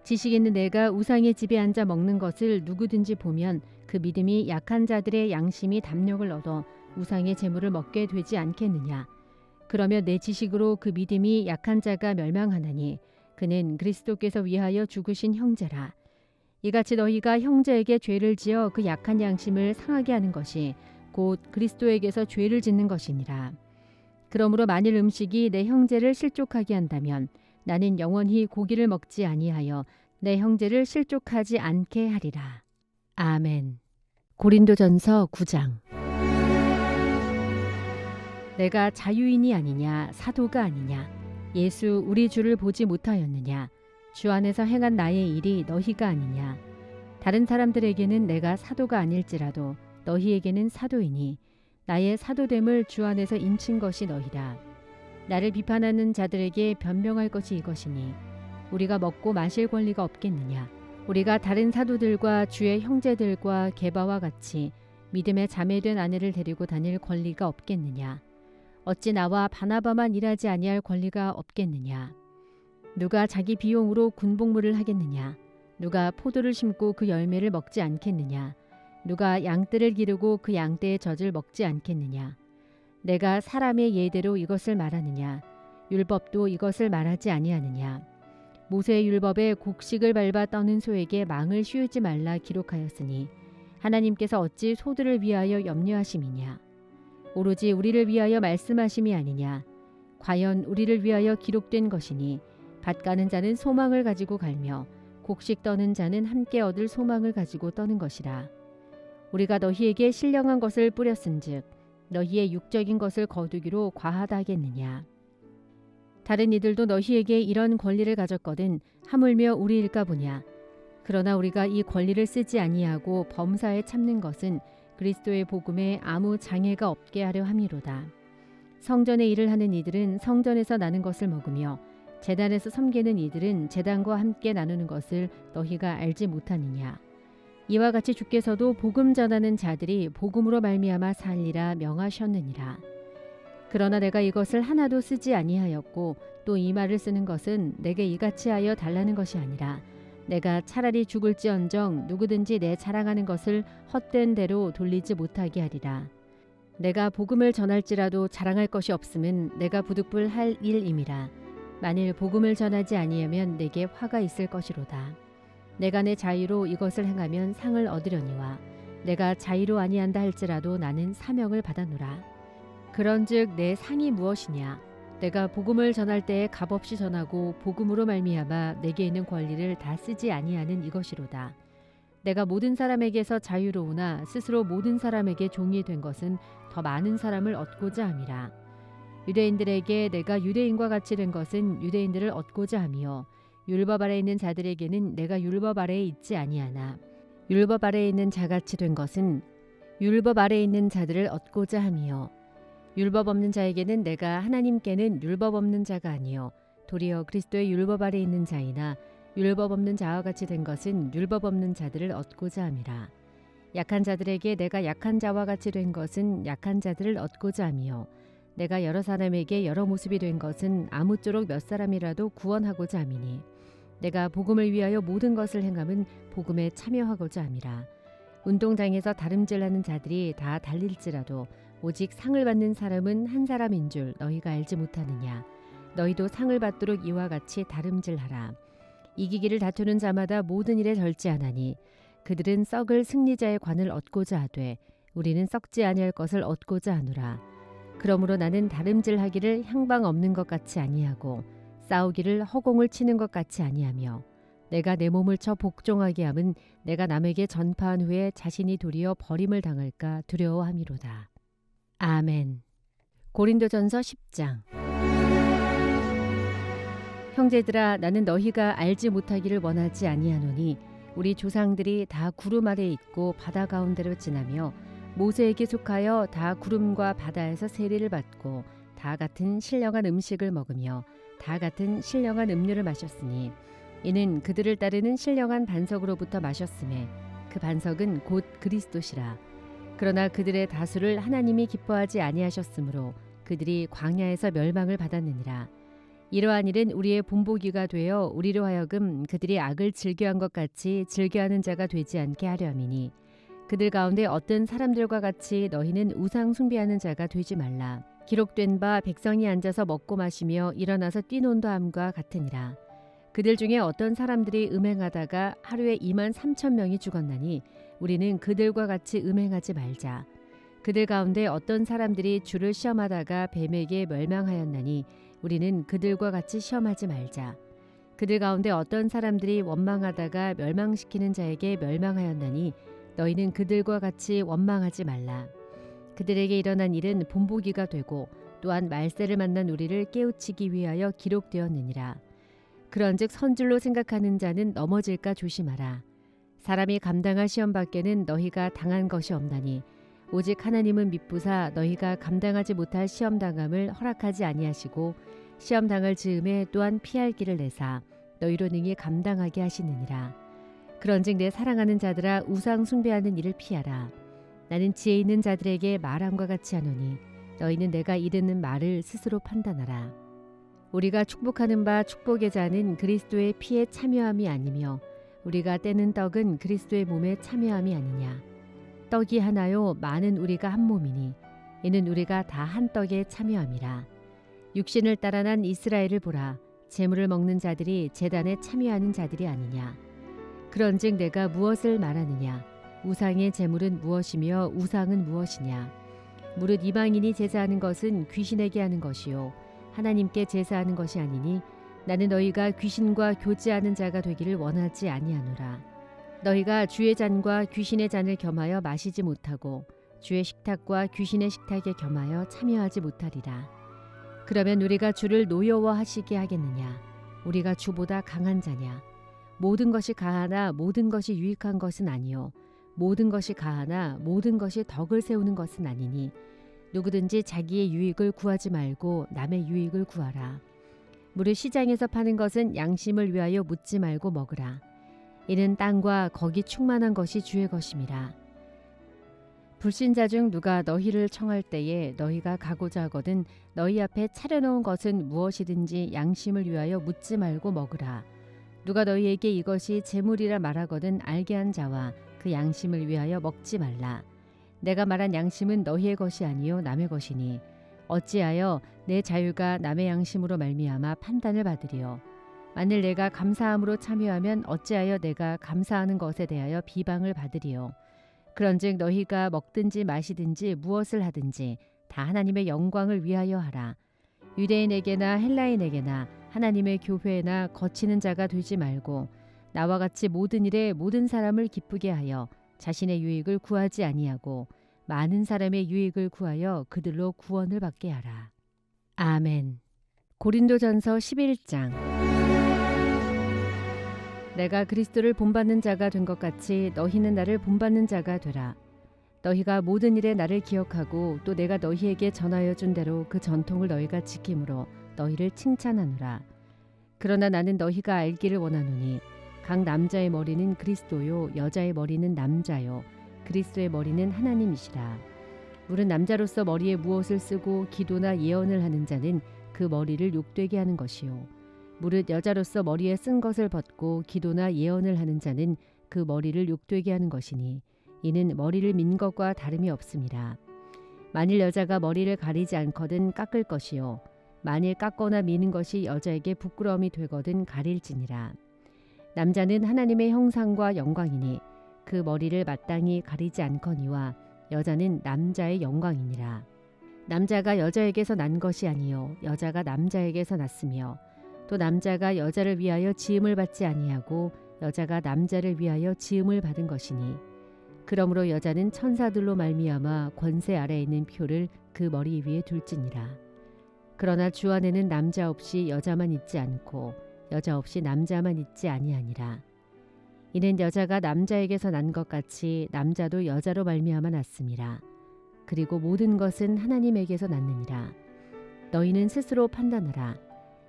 지식 있는 내가 우상의 집에 앉아 먹는 것을 누구든지 보면 그 믿음이 약한 자들의 양심이 담력을 얻어 우상의 제물을 먹게 되지 않겠느냐. 그러면 내 지식으로 그 믿음이 약한 자가 멸망하나니 그는 그리스도께서 위하여 죽으신 형제라. 이같이 너희가 형제에게 죄를 지어 그 약한 양심을 상하게 하는 것이 곧 그리스도에게서 죄를 짓는 것이니라. 그러므로 만일 음식이 내 형제를 실족하게 한다면 나는 영원히 고기를 먹지 아니하여 내 형제를 실족하지 않게 하리라. 아멘. 고린도전서 9장. 내가 자유인이 아니냐 사도가 아니냐 예수 우리 주를 보지 못하였느냐 주 안에서 행한 나의 일이 너희가 아니냐. 다른 사람들에게는 내가 사도가 아닐지라도 너희에게는 사도이니 나의 사도됨을 주 안에서 인친 것이 너희라. 나를 비판하는 자들에게 변명할 것이 이것이니 우리가 먹고 마실 권리가 없겠느냐. 우리가 다른 사도들과 주의 형제들과 게바와 같이 믿음의 자매된 아내를 데리고 다닐 권리가 없겠느냐? 어찌 나와 바나바만 일하지 아니할 권리가 없겠느냐? 누가 자기 비용으로 군복무를 하겠느냐? 누가 포도를 심고 그 열매를 먹지 않겠느냐? 누가 양떼를 기르고 그 양떼의 젖을 먹지 않겠느냐? 내가 사람의 예대로 이것을 말하느냐? 율법도 이것을 말하지 아니하느냐? 모세의 율법에 곡식을 밟아 떠는 소에게 망을 씌우지 말라 기록하였으니 하나님께서 어찌 소들을 위하여 염려하심이냐? 오로지 우리를 위하여 말씀하심이 아니냐? 과연 우리를 위하여 기록된 것이니 밭 가는 자는 소망을 가지고 갈며 곡식 떠는 자는 함께 얻을 소망을 가지고 떠는 것이라. 우리가 너희에게 신령한 것을 뿌렸은즉 너희의 육적인 것을 거두기로 과하다 하겠느냐? 다른 이들도 너희에게 이런 권리를 가졌거든 하물며 우리일까 보냐? 그러나 우리가 이 권리를 쓰지 아니하고 범사에 참는 것은 그리스도의 복음에 아무 장애가 없게 하려 함이로다. 성전의 일을 하는 이들은 성전에서 나는 것을 먹으며 제단에서 섬기는 이들은 제단과 함께 나누는 것을 너희가 알지 못하느냐? 이와 같이 주께서도 복음 전하는 자들이 복음으로 말미암아 살리라 명하셨느니라. 그러나 내가 이것을 하나도 쓰지 아니하였고 또 이 말을 쓰는 것은 내게 이같이 하여 달라는 것이 아니라 내가 차라리 죽을지언정 누구든지 내 자랑하는 것을 헛된 대로 돌리지 못하게 하리라. 내가 복음을 전할지라도 자랑할 것이 없음은 내가 부득불 할 일임이라. 만일 복음을 전하지 아니하면 내게 화가 있을 것이로다. 내가 내 자유로 이것을 행하면 상을 얻으려니와 내가 자유로 아니한다 할지라도 나는 사명을 받아노라. 그런즉 내 상이 무엇이냐? 내가 복음을 전할 때에 값없이 전하고 복음으로 말미암아 내게 있는 권리를 다 쓰지 아니하는 이것이로다. 내가 모든 사람에게서 자유로우나 스스로 모든 사람에게 종이 된 것은 더 많은 사람을 얻고자 함이라. 유대인들에게 내가 유대인과 같이 된 것은 유대인들을 얻고자 함이요 율법 아래 있는 자들에게는 내가 율법 아래에 있지 아니하나 율법 아래에 있는 자같이 된 것은 율법 아래에 있는 자들을 얻고자 함이요 율법 없는 자에게는 내가 하나님께는 율법 없는 자가 아니요 도리어 그리스도의 율법 아래에 있는 자이나 율법 없는 자와 같이 된 것은 율법 없는 자들을 얻고자 함이라. 약한 자들에게 내가 약한 자와 같이 된 것은 약한 자들을 얻고자 함이요 내가 여러 사람에게 여러 모습이 된 것은 아무쪼록 몇 사람이라도 구원하고자 함이니 내가 복음을 위하여 모든 것을 행함은 복음에 참여하고자 함이라. 운동장에서 다름질하는 자들이 다 달릴지라도 오직 상을 받는 사람은 한 사람인 줄 너희가 알지 못하느냐? 너희도 상을 받도록 이와 같이 다름질하라. 이기기를 다투는 자마다 모든 일에 절제하나니 그들은 썩을 승리자의 관을 얻고자 하되 우리는 썩지 아니할 것을 얻고자 하노라. 그러므로 나는 다름질하기를 향방 없는 것 같이 아니하고 싸우기를 허공을 치는 것 같이 아니하며 내가 내 몸을 쳐 복종하게 함은 내가 남에게 전파한 후에 자신이 도리어 버림을 당할까 두려워함이로다. 아멘. 고린도전서 10장. 형제들아 나는 너희가 알지 못하기를 원하지 아니하노니 우리 조상들이 다 구름 아래 있고 바다 가운데로 지나며 모세에게 속하여 다 구름과 바다에서 세례를 받고 다 같은 신령한 음식을 먹으며 다 같은 신령한 음료를 마셨으니 이는 그들을 따르는 신령한 반석으로부터 마셨음에 그 반석은 곧 그리스도시라. 그러나 그들의 다수를 하나님이 기뻐하지 아니하셨으므로 그들이 광야에서 멸망을 받았느니라. 이러한 일은 우리의 본보기가 되어 우리로 하여금 그들이 악을 즐겨한 것 같이 즐겨하는 자가 되지 않게 하려 함이니 그들 가운데 어떤 사람들과 같이 너희는 우상 숭배하는 자가 되지 말라. 기록된 바 백성이 앉아서 먹고 마시며 일어나서 뛰논다 함과 같으니라. 그들 중에 어떤 사람들이 음행하다가 하루에 23,000명이 죽었나니 우리는 그들과 같이 음행하지 말자. 그들 가운데 어떤 사람들이 주를 시험하다가 뱀에게 멸망하였나니 우리는 그들과 같이 시험하지 말자. 그들 가운데 어떤 사람들이 원망하다가 멸망시키는 자에게 멸망하였나니 너희는 그들과 같이 원망하지 말라. 그들에게 일어난 일은 본보기가 되고 또한 말세를 만난 우리를 깨우치기 위하여 기록되었느니라. 그런즉 선줄로 생각하는 자는 넘어질까 조심하라. 사람이 감당할 시험 밖에는 너희가 당한 것이 없나니 오직 하나님은 미쁘사 너희가 감당하지 못할 시험 당함을 허락하지 아니하시고 시험 당할 즈음에 또한 피할 길을 내사 너희로 능히 감당하게 하시느니라. 그런즉 내 사랑하는 자들아 우상 숭배하는 일을 피하라. 나는 지혜 있는 자들에게 말함과 같이 하노니 너희는 내가 이르는 말을 스스로 판단하라. 우리가 축복하는 바 축복의 자는 그리스도의 피에 참여함이 아니며 우리가 떼는 떡은 그리스도의 몸에 참여함이 아니냐. 떡이 하나요 많은 우리가 한 몸이니 이는 우리가 다 한 떡에 참여함이라. 육신을 따라 난 이스라엘을 보라. 제물을 먹는 자들이 제단에 참여하는 자들이 아니냐. 그런즉 내가 무엇을 말하느냐. 우상의 제물은 무엇이며 우상은 무엇이냐. 무릇 이방인이 제사하는 것은 귀신에게 하는 것이요 하나님께 제사하는 것이 아니니 나는 너희가 귀신과 교제하는 자가 되기를 원하지 아니하노라. 너희가 주의 잔과 귀신의 잔을 겸하여 마시지 못하고 주의 식탁과 귀신의 식탁에 겸하여 참여하지 못하리라. 그러면 우리가 주를 노여워하시게 하겠느냐. 우리가 주보다 강한 자냐. 모든 것이 가하나 모든 것이 유익한 것은 아니요 모든 것이 가하나 모든 것이 덕을 세우는 것은 아니니 누구든지 자기의 유익을 구하지 말고 남의 유익을 구하라. 무릇 시장에서 파는 것은 양심을 위하여 묻지 말고 먹으라. 이는 땅과 거기 충만한 것이 주의 것임이라. 불신자 중 누가 너희를 청할 때에 너희가 가고자 하거든 너희 앞에 차려놓은 것은 무엇이든지 양심을 위하여 묻지 말고 먹으라. 누가 너희에게 이것이 재물이라 말하거든 알게 한 자와 그 양심을 위하여 먹지 말라. 내가 말한 양심은 너희의 것이 아니요 남의 것이니 어찌하여 내 자유가 남의 양심으로 말미암아 판단을 받으리요. 만일 내가 감사함으로 참여하면 어찌하여 내가 감사하는 것에 대하여 비방을 받으리요. 그런즉 너희가 먹든지 마시든지 무엇을 하든지 다 하나님의 영광을 위하여 하라. 유대인에게나 헬라인에게나 하나님의 교회나 거치는 자가 되지 말고 나와 같이 모든 일에 모든 사람을 기쁘게 하여 자신의 유익을 구하지 아니하고 많은 사람의 유익을 구하여 그들로 구원을 받게 하라. 아멘. 고린도전서 11장. 내가 그리스도를 본받는 자가 된 것 같이 너희는 나를 본받는 자가 되라. 너희가 모든 일에 나를 기억하고 또 내가 너희에게 전하여 준 대로 그 전통을 너희가 지킴으로 너희를 칭찬하노라. 그러나 나는 너희가 알기를 원하노니 각 남자의 머리는 그리스도요 여자의 머리는 남자요 그리스도의 머리는 하나님이시라. 무릇 남자로서 머리에 무엇을 쓰고 기도나 예언을 하는 자는 그 머리를 욕되게 하는 것이요 무릇 여자로서 머리에 쓴 것을 벗고 기도나 예언을 하는 자는 그 머리를 욕되게 하는 것이니 이는 머리를 민 것과 다름이 없음이라. 만일 여자가 머리를 가리지 않거든 깎을 것이요 만일 깎거나 미는 것이 여자에게 부끄러움이 되거든 가릴지니라. 남자는 하나님의 형상과 영광이니 그 머리를 마땅히 가리지 않거니와 여자는 남자의 영광이니라. 남자가 여자에게서 난 것이 아니요 여자가 남자에게서 났으며 또 남자가 여자를 위하여 지음을 받지 아니하고 여자가 남자를 위하여 지음을 받은 것이니 그러므로 여자는 천사들로 말미암아 권세 아래에 있는 표를 그 머리 위에 둘지니라. 그러나 주 안에는 남자 없이 여자만 있지 않고 여자 없이 남자만 있지 아니하니라. 이는 여자가 남자에게서 난 것 같이 남자도 여자로 말미암아 났음이라. 그리고 모든 것은 하나님에게서 났느니라. 너희는 스스로 판단하라.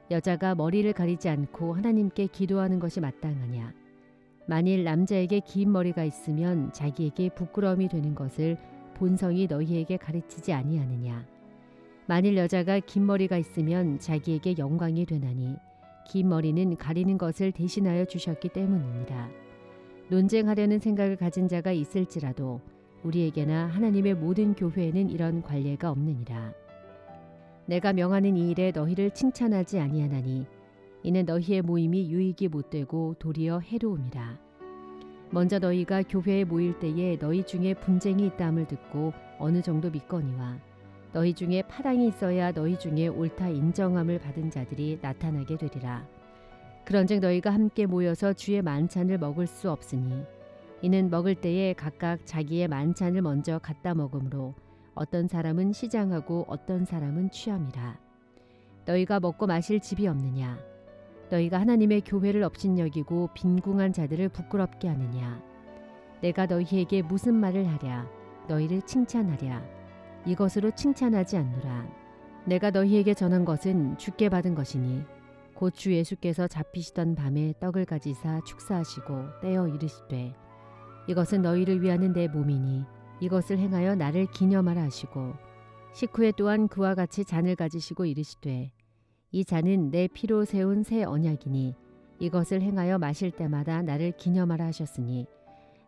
여자가 머리를 가리지 않고 하나님께 기도하는 것이 마땅하냐. 만일 남자에게 긴 머리가 있으면 자기에게 부끄러움이 되는 것을 본성이 너희에게 가르치지 아니하느냐. 만일 여자가 긴 머리가 있으면 자기에게 영광이 되나니 긴 머리는 가리는 것을 대신하여 주셨기 때문이니라. 논쟁하려는 생각을 가진 자가 있을지라도 우리에게나 하나님의 모든 교회에는 이런 관례가 없느니라. 내가 명하는 이 일에 너희를 칭찬하지 아니하나니 이는 너희의 모임이 유익이 못되고 도리어 해로움이라. 먼저 너희가 교회에 모일 때에 너희 중에 분쟁이 있다함을 듣고 어느 정도 믿거니와 너희 중에 파당이 있어야 너희 중에 옳다 인정함을 받은 자들이 나타나게 되리라. 그런즉 너희가 함께 모여서 주의 만찬을 먹을 수 없으니 이는 먹을 때에 각각 자기의 만찬을 먼저 갖다 먹으므로 어떤 사람은 시장하고 어떤 사람은 취함이라. 너희가 먹고 마실 집이 없느냐. 너희가 하나님의 교회를 업신여기고 빈궁한 자들을 부끄럽게 하느냐. 내가 너희에게 무슨 말을 하랴. 너희를 칭찬하랴. 이것으로 칭찬하지 않노라. 내가 너희에게 전한 것은 주께 받은 것이니 곧 주 예수께서 잡히시던 밤에 떡을 가지사 축사하시고 떼어 이르시되 이것은 너희를 위하는 내 몸이니 이것을 행하여 나를 기념하라 하시고 식후에 또한 그와 같이 잔을 가지시고 이르시되 이 잔은 내 피로 세운 새 언약이니 이것을 행하여 마실 때마다 나를 기념하라 하셨으니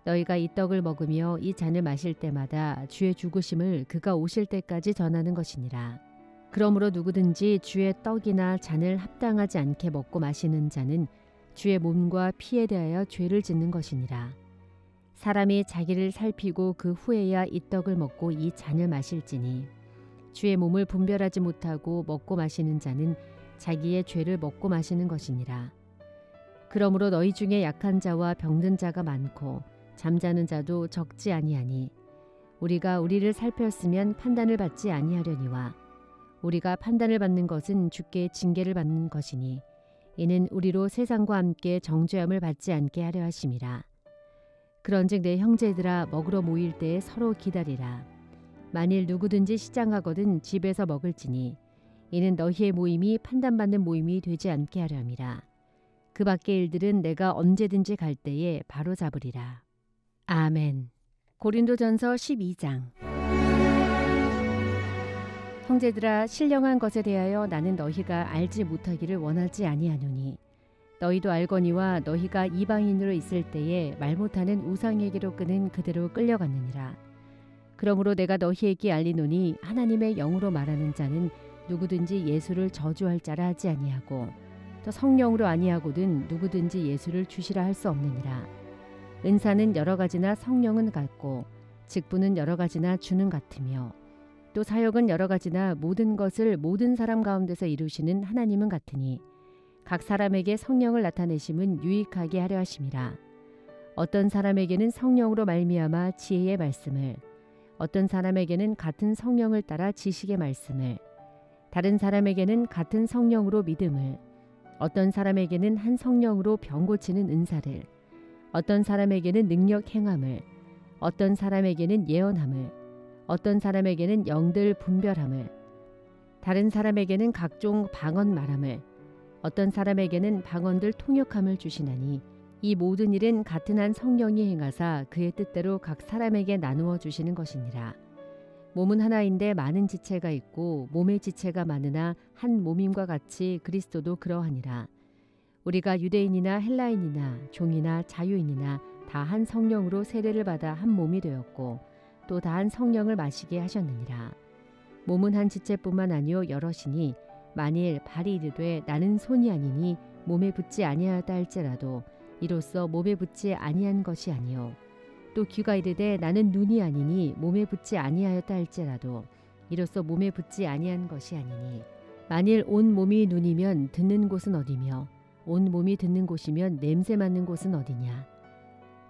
너희가 이 떡을 먹으며 이 잔을 마실 때마다 주의 죽으심을 그가 오실 때까지 전하는 것이니라. 그러므로 누구든지 주의 떡이나 잔을 합당하지 않게 먹고 마시는 자는 주의 몸과 피에 대하여 죄를 짓는 것이니라. 사람이 자기를 살피고 그 후에야 이 떡을 먹고 이 잔을 마실지니 주의 몸을 분별하지 못하고 먹고 마시는 자는 자기의 죄를 먹고 마시는 것이니라. 그러므로 너희 중에 약한 자와 병든 자가 많고 잠자는 자도 적지 아니하니 우리가 우리를 살폈으면 판단을 받지 아니하려니와 우리가 판단을 받는 것은 주께 징계를 받는 것이니 이는 우리로 세상과 함께 정죄함을 받지 않게 하려 하심이라. 그런즉 내 형제들아 먹으러 모일 때에 서로 기다리라. 만일 누구든지 시장하거든 집에서 먹을지니 이는 너희의 모임이 판단받는 모임이 되지 않게 하려 함이라. 그 밖의 일들은 내가 언제든지 갈 때에 바로 잡으리라. 아멘. 고린도전서 12장. 형제들아 신령한 것에 대하여 나는 너희가 알지 못하기를 원하지 아니하노니 너희도 알거니와 너희가 이방인으로 있을 때에 말 못하는 우상에게로 끄는 그대로 끌려갔느니라. 그러므로 내가 너희에게 알리노니 하나님의 영으로 말하는 자는 누구든지 예수를 저주할 자라 하지 아니하고 또 성령으로 아니하거든 누구든지 예수를 주시라 할 수 없느니라. 은사는 여러 가지나 성령은 같고 직분은 여러 가지나 주는 같으며 또 사역은 여러 가지나 모든 것을 모든 사람 가운데서 이루시는 하나님은 같으니 각 사람에게 성령을 나타내심은 유익하게 하려 하심이라. 어떤 사람에게는 성령으로 말미암아 지혜의 말씀을, 어떤 사람에게는 같은 성령을 따라 지식의 말씀을, 다른 사람에게는 같은 성령으로 믿음을, 어떤 사람에게는 한 성령으로 병 고치는 은사를, 어떤 사람에게는 능력 행함을, 어떤 사람에게는 예언함을, 어떤 사람에게는 영들 분별함을, 다른 사람에게는 각종 방언 말함을, 어떤 사람에게는 방언들 통역함을 주시나니 이 모든 일은 같은 한 성령이 행하사 그의 뜻대로 각 사람에게 나누어 주시는 것이니라. 몸은 하나인데 많은 지체가 있고 몸의 지체가 많으나 한 몸임과 같이 그리스도도 그러하니라. 우리가 유대인이나 헬라인이나 종이나 자유인이나 다 한 성령으로 세례를 받아 한 몸이 되었고 또 다 한 성령을 마시게 하셨느니라. 몸은 한 지체뿐만 아니요 여럿이니 만일 발이 이르되 나는 손이 아니니 몸에 붙지 아니하였다 할지라도 이로써 몸에 붙지 아니한 것이 아니요 또 귀가 이르되 나는 눈이 아니니 몸에 붙지 아니하였다 할지라도 이로써 몸에 붙지 아니한 것이 아니니 만일 온 몸이 눈이면 듣는 곳은 어디며 온 몸이 듣는 곳이면 냄새 맡는 곳은 어디냐.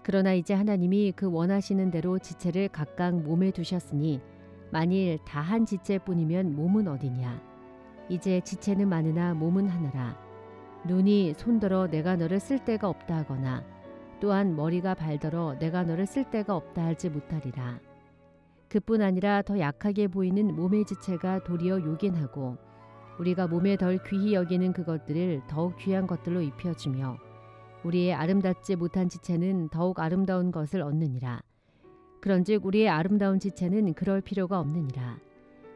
그러나 이제 하나님이 그 원하시는 대로 지체를 각각 몸에 두셨으니 만일 다 한 지체뿐이면 몸은 어디냐. 이제 지체는 많으나 몸은 하나라. 눈이 손들어 내가 너를 쓸 데가 없다 하거나 또한 머리가 발더러 내가 너를 쓸 데가 없다 하지 못하리라. 그뿐 아니라 더 약하게 보이는 몸의 지체가 도리어 요긴하고 우리가 몸에 덜 귀히 여기는 그것들을 더욱 귀한 것들로 입혀주며 우리의 아름답지 못한 지체는 더욱 아름다운 것을 얻느니라. 그런즉 우리의 아름다운 지체는 그럴 필요가 없느니라.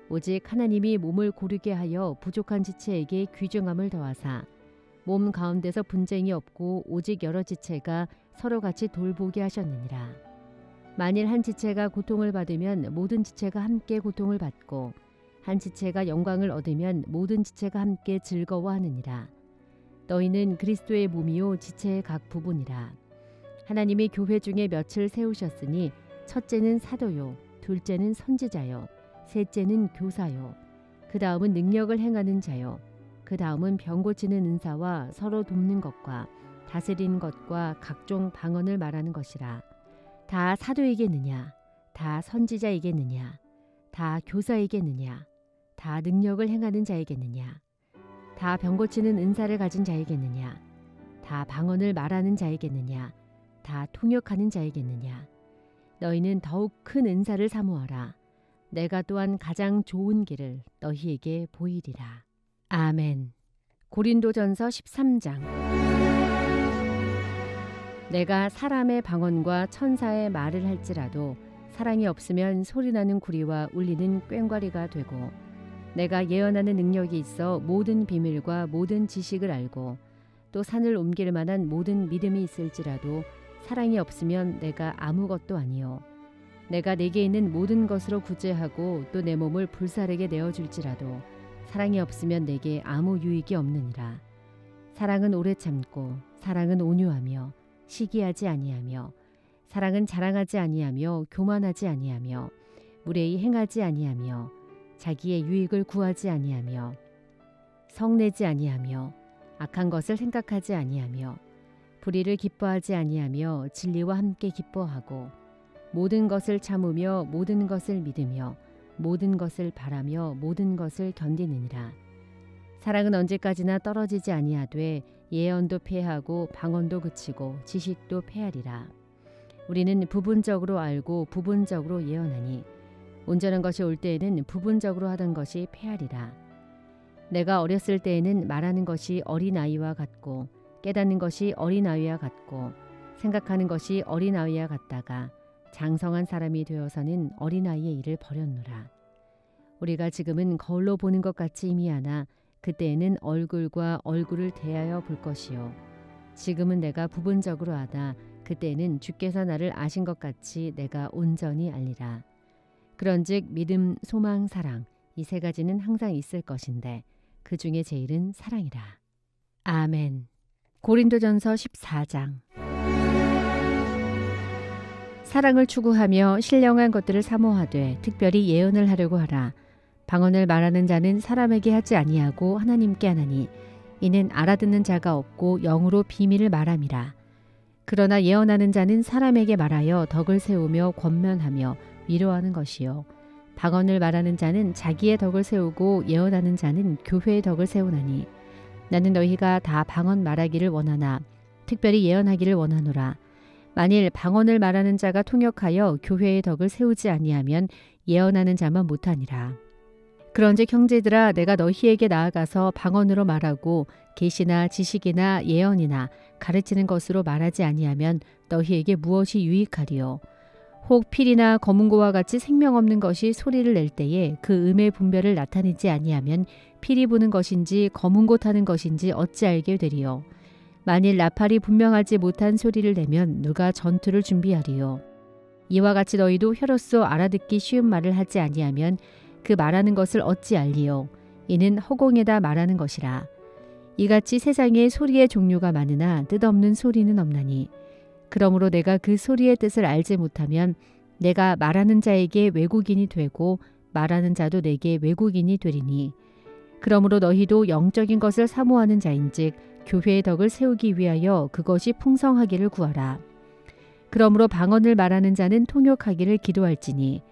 오직 하나님이 몸을 고르게 하여 부족한 지체에게 귀중함을 더하사 몸 가운데서 분쟁이 없고 오직 여러 지체가 서로 같이 돌보게 하셨느니라. 만일 한 지체가 고통을 받으면 모든 지체가 함께 고통을 받고 한 지체가 영광을 얻으면 모든 지체가 함께 즐거워하느니라. 너희는 그리스도의 몸이요 지체의 각 부분이라. 하나님이 교회 중에 몇을 세우셨으니 첫째는 사도요, 둘째는 선지자요, 셋째는 교사요, 그 다음은 능력을 행하는 자요, 그 다음은 병 고치는 은사와 서로 돕는 것과 다스리는 것과 각종 방언을 말하는 것이라. 다 사도에게느냐, 다 선지자에게느냐, 다 교사에게느냐, 다 능력을 행하는 자에게느냐, 다 병 고치는 은사를 가진 자에게느냐, 다 방언을 말하는 자에게느냐, 다 통역하는 자에게느냐. 너희는 더욱 큰 은사를 사모하라. 내가 또한 가장 좋은 길을 너희에게 보이리라. 아멘. 고린도전서 13장. 내가 사람의 방언과 천사의 말을 할지라도 사랑이 없으면 소리나는 구리와 울리는 꽹과리가 되고, 내가 예언하는 능력이 있어 모든 비밀과 모든 지식을 알고 또 산을 옮길 만한 모든 믿음이 있을지라도 사랑이 없으면 내가 아무것도 아니요. 내가 내게 있는 모든 것으로 구제하고 또 내 몸을 불사르게 내어줄지라도 사랑이 없으면 내게 아무 유익이 없느니라. 사랑은 오래 참고, 사랑은 온유하며 시기하지 아니하며, 사랑은 자랑하지 아니하며 교만하지 아니하며, 무례히 행하지 아니하며, 자기의 유익을 구하지 아니하며, 성내지 아니하며, 악한 것을 생각하지 아니하며, 불의를 기뻐하지 아니하며 진리와 함께 기뻐하고, 모든 것을 참으며 모든 것을 믿으며 모든 것을 바라며 모든 것을 견디느니라. 사랑은 언제까지나 떨어지지 아니하되 예언도 패하고 방언도 그치고 지식도 패하리라. 우리는 부분적으로 알고 부분적으로 예언하니 온전한 것이 올 때에는 부분적으로 하던 것이 패하리라. 내가 어렸을 때에는 말하는 것이 어린아이와 같고 깨닫는 것이 어린아이와 같고 생각하는 것이 어린아이와 같다가 장성한 사람이 되어서는 어린아이의 일을 버렸노라. 우리가 지금은 거울로 보는 것 같이 희미하나 그때에는 얼굴과 얼굴을 대하여 볼 것이요. 지금은 내가 부분적으로 하다 그때에는 주께서 나를 아신 것 같이 내가 온전히 알리라. 그런즉 믿음, 소망, 사랑 이 세 가지는 항상 있을 것인데 그 중에 제일은 사랑이라. 아멘. 고린도전서 14장. 사랑을 추구하며 신령한 것들을 사모하되 특별히 예언을 하려고 하라. 방언을 말하는 자는 사람에게 하지 아니하고 하나님께 하나니 이는 알아듣는 자가 없고 영으로 비밀을 말함이라. 그러나 예언하는 자는 사람에게 말하여 덕을 세우며 권면하며 위로하는 것이요. 방언을 말하는 자는 자기의 덕을 세우고 예언하는 자는 교회의 덕을 세우나니 나는 너희가 다 방언 말하기를 원하나 특별히 예언하기를 원하노라. 만일 방언을 말하는 자가 통역하여 교회의 덕을 세우지 아니하면 예언하는 자만 못하니라. 그런즉 형제들아 내가 너희에게 나아가서 방언으로 말하고 계시나 지식이나 예언이나 가르치는 것으로 말하지 아니하면 너희에게 무엇이 유익하리요. 혹 필이나 검은고와 같이 생명 없는 것이 소리를 낼 때에 그 음의 분별을 나타내지 아니하면 필이 부는 것인지 검은고 타는 것인지 어찌 알게 되리요. 만일 나팔이 분명하지 못한 소리를 내면 누가 전투를 준비하리요. 이와 같이 너희도 혀로서 알아듣기 쉬운 말을 하지 아니하면 그 말하는 것을 어찌 알리요. 이는 허공에다 말하는 것이라. 이같이 세상에 소리의 종류가 많으나 뜻없는 소리는 없나니 그러므로 내가 그 소리의 뜻을 알지 못하면 내가 말하는 자에게 외국인이 되고 말하는 자도 내게 외국인이 되리니 그러므로 너희도 영적인 것을 사모하는 자인즉 교회의 덕을 세우기 위하여 그것이 풍성하기를 구하라. 그러므로 방언을 말하는 자는 통역하기를 기도할지니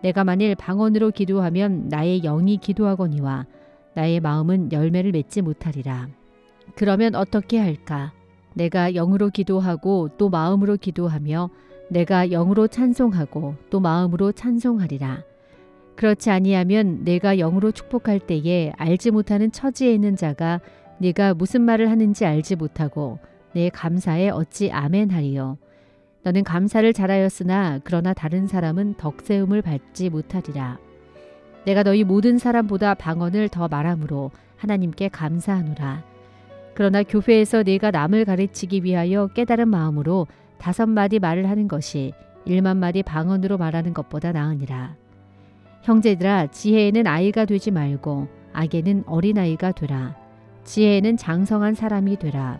내가 만일 방언으로 기도하면 나의 영이 기도하거니와 나의 마음은 열매를 맺지 못하리라. 그러면 어떻게 할까? 내가 영으로 기도하고 또 마음으로 기도하며 내가 영으로 찬송하고 또 마음으로 찬송하리라. 그렇지 아니하면 내가 영으로 축복할 때에 알지 못하는 처지에 있는 자가 네가 무슨 말을 하는지 알지 못하고 내 감사에 어찌 아멘 하리요. 너는 감사를 잘하였으나 그러나 다른 사람은 덕세움을 받지 못하리라. 내가 너희 모든 사람보다 방언을 더 말함으로 하나님께 감사하노라. 그러나 교회에서 네가 남을 가르치기 위하여 깨달은 마음으로 5마디 말을 하는 것이 1만마디 방언으로 말하는 것보다 나으니라. 형제들아 지혜에는 아이가 되지 말고 악에는 어린아이가 되라. 지혜에는 장성한 사람이 되라.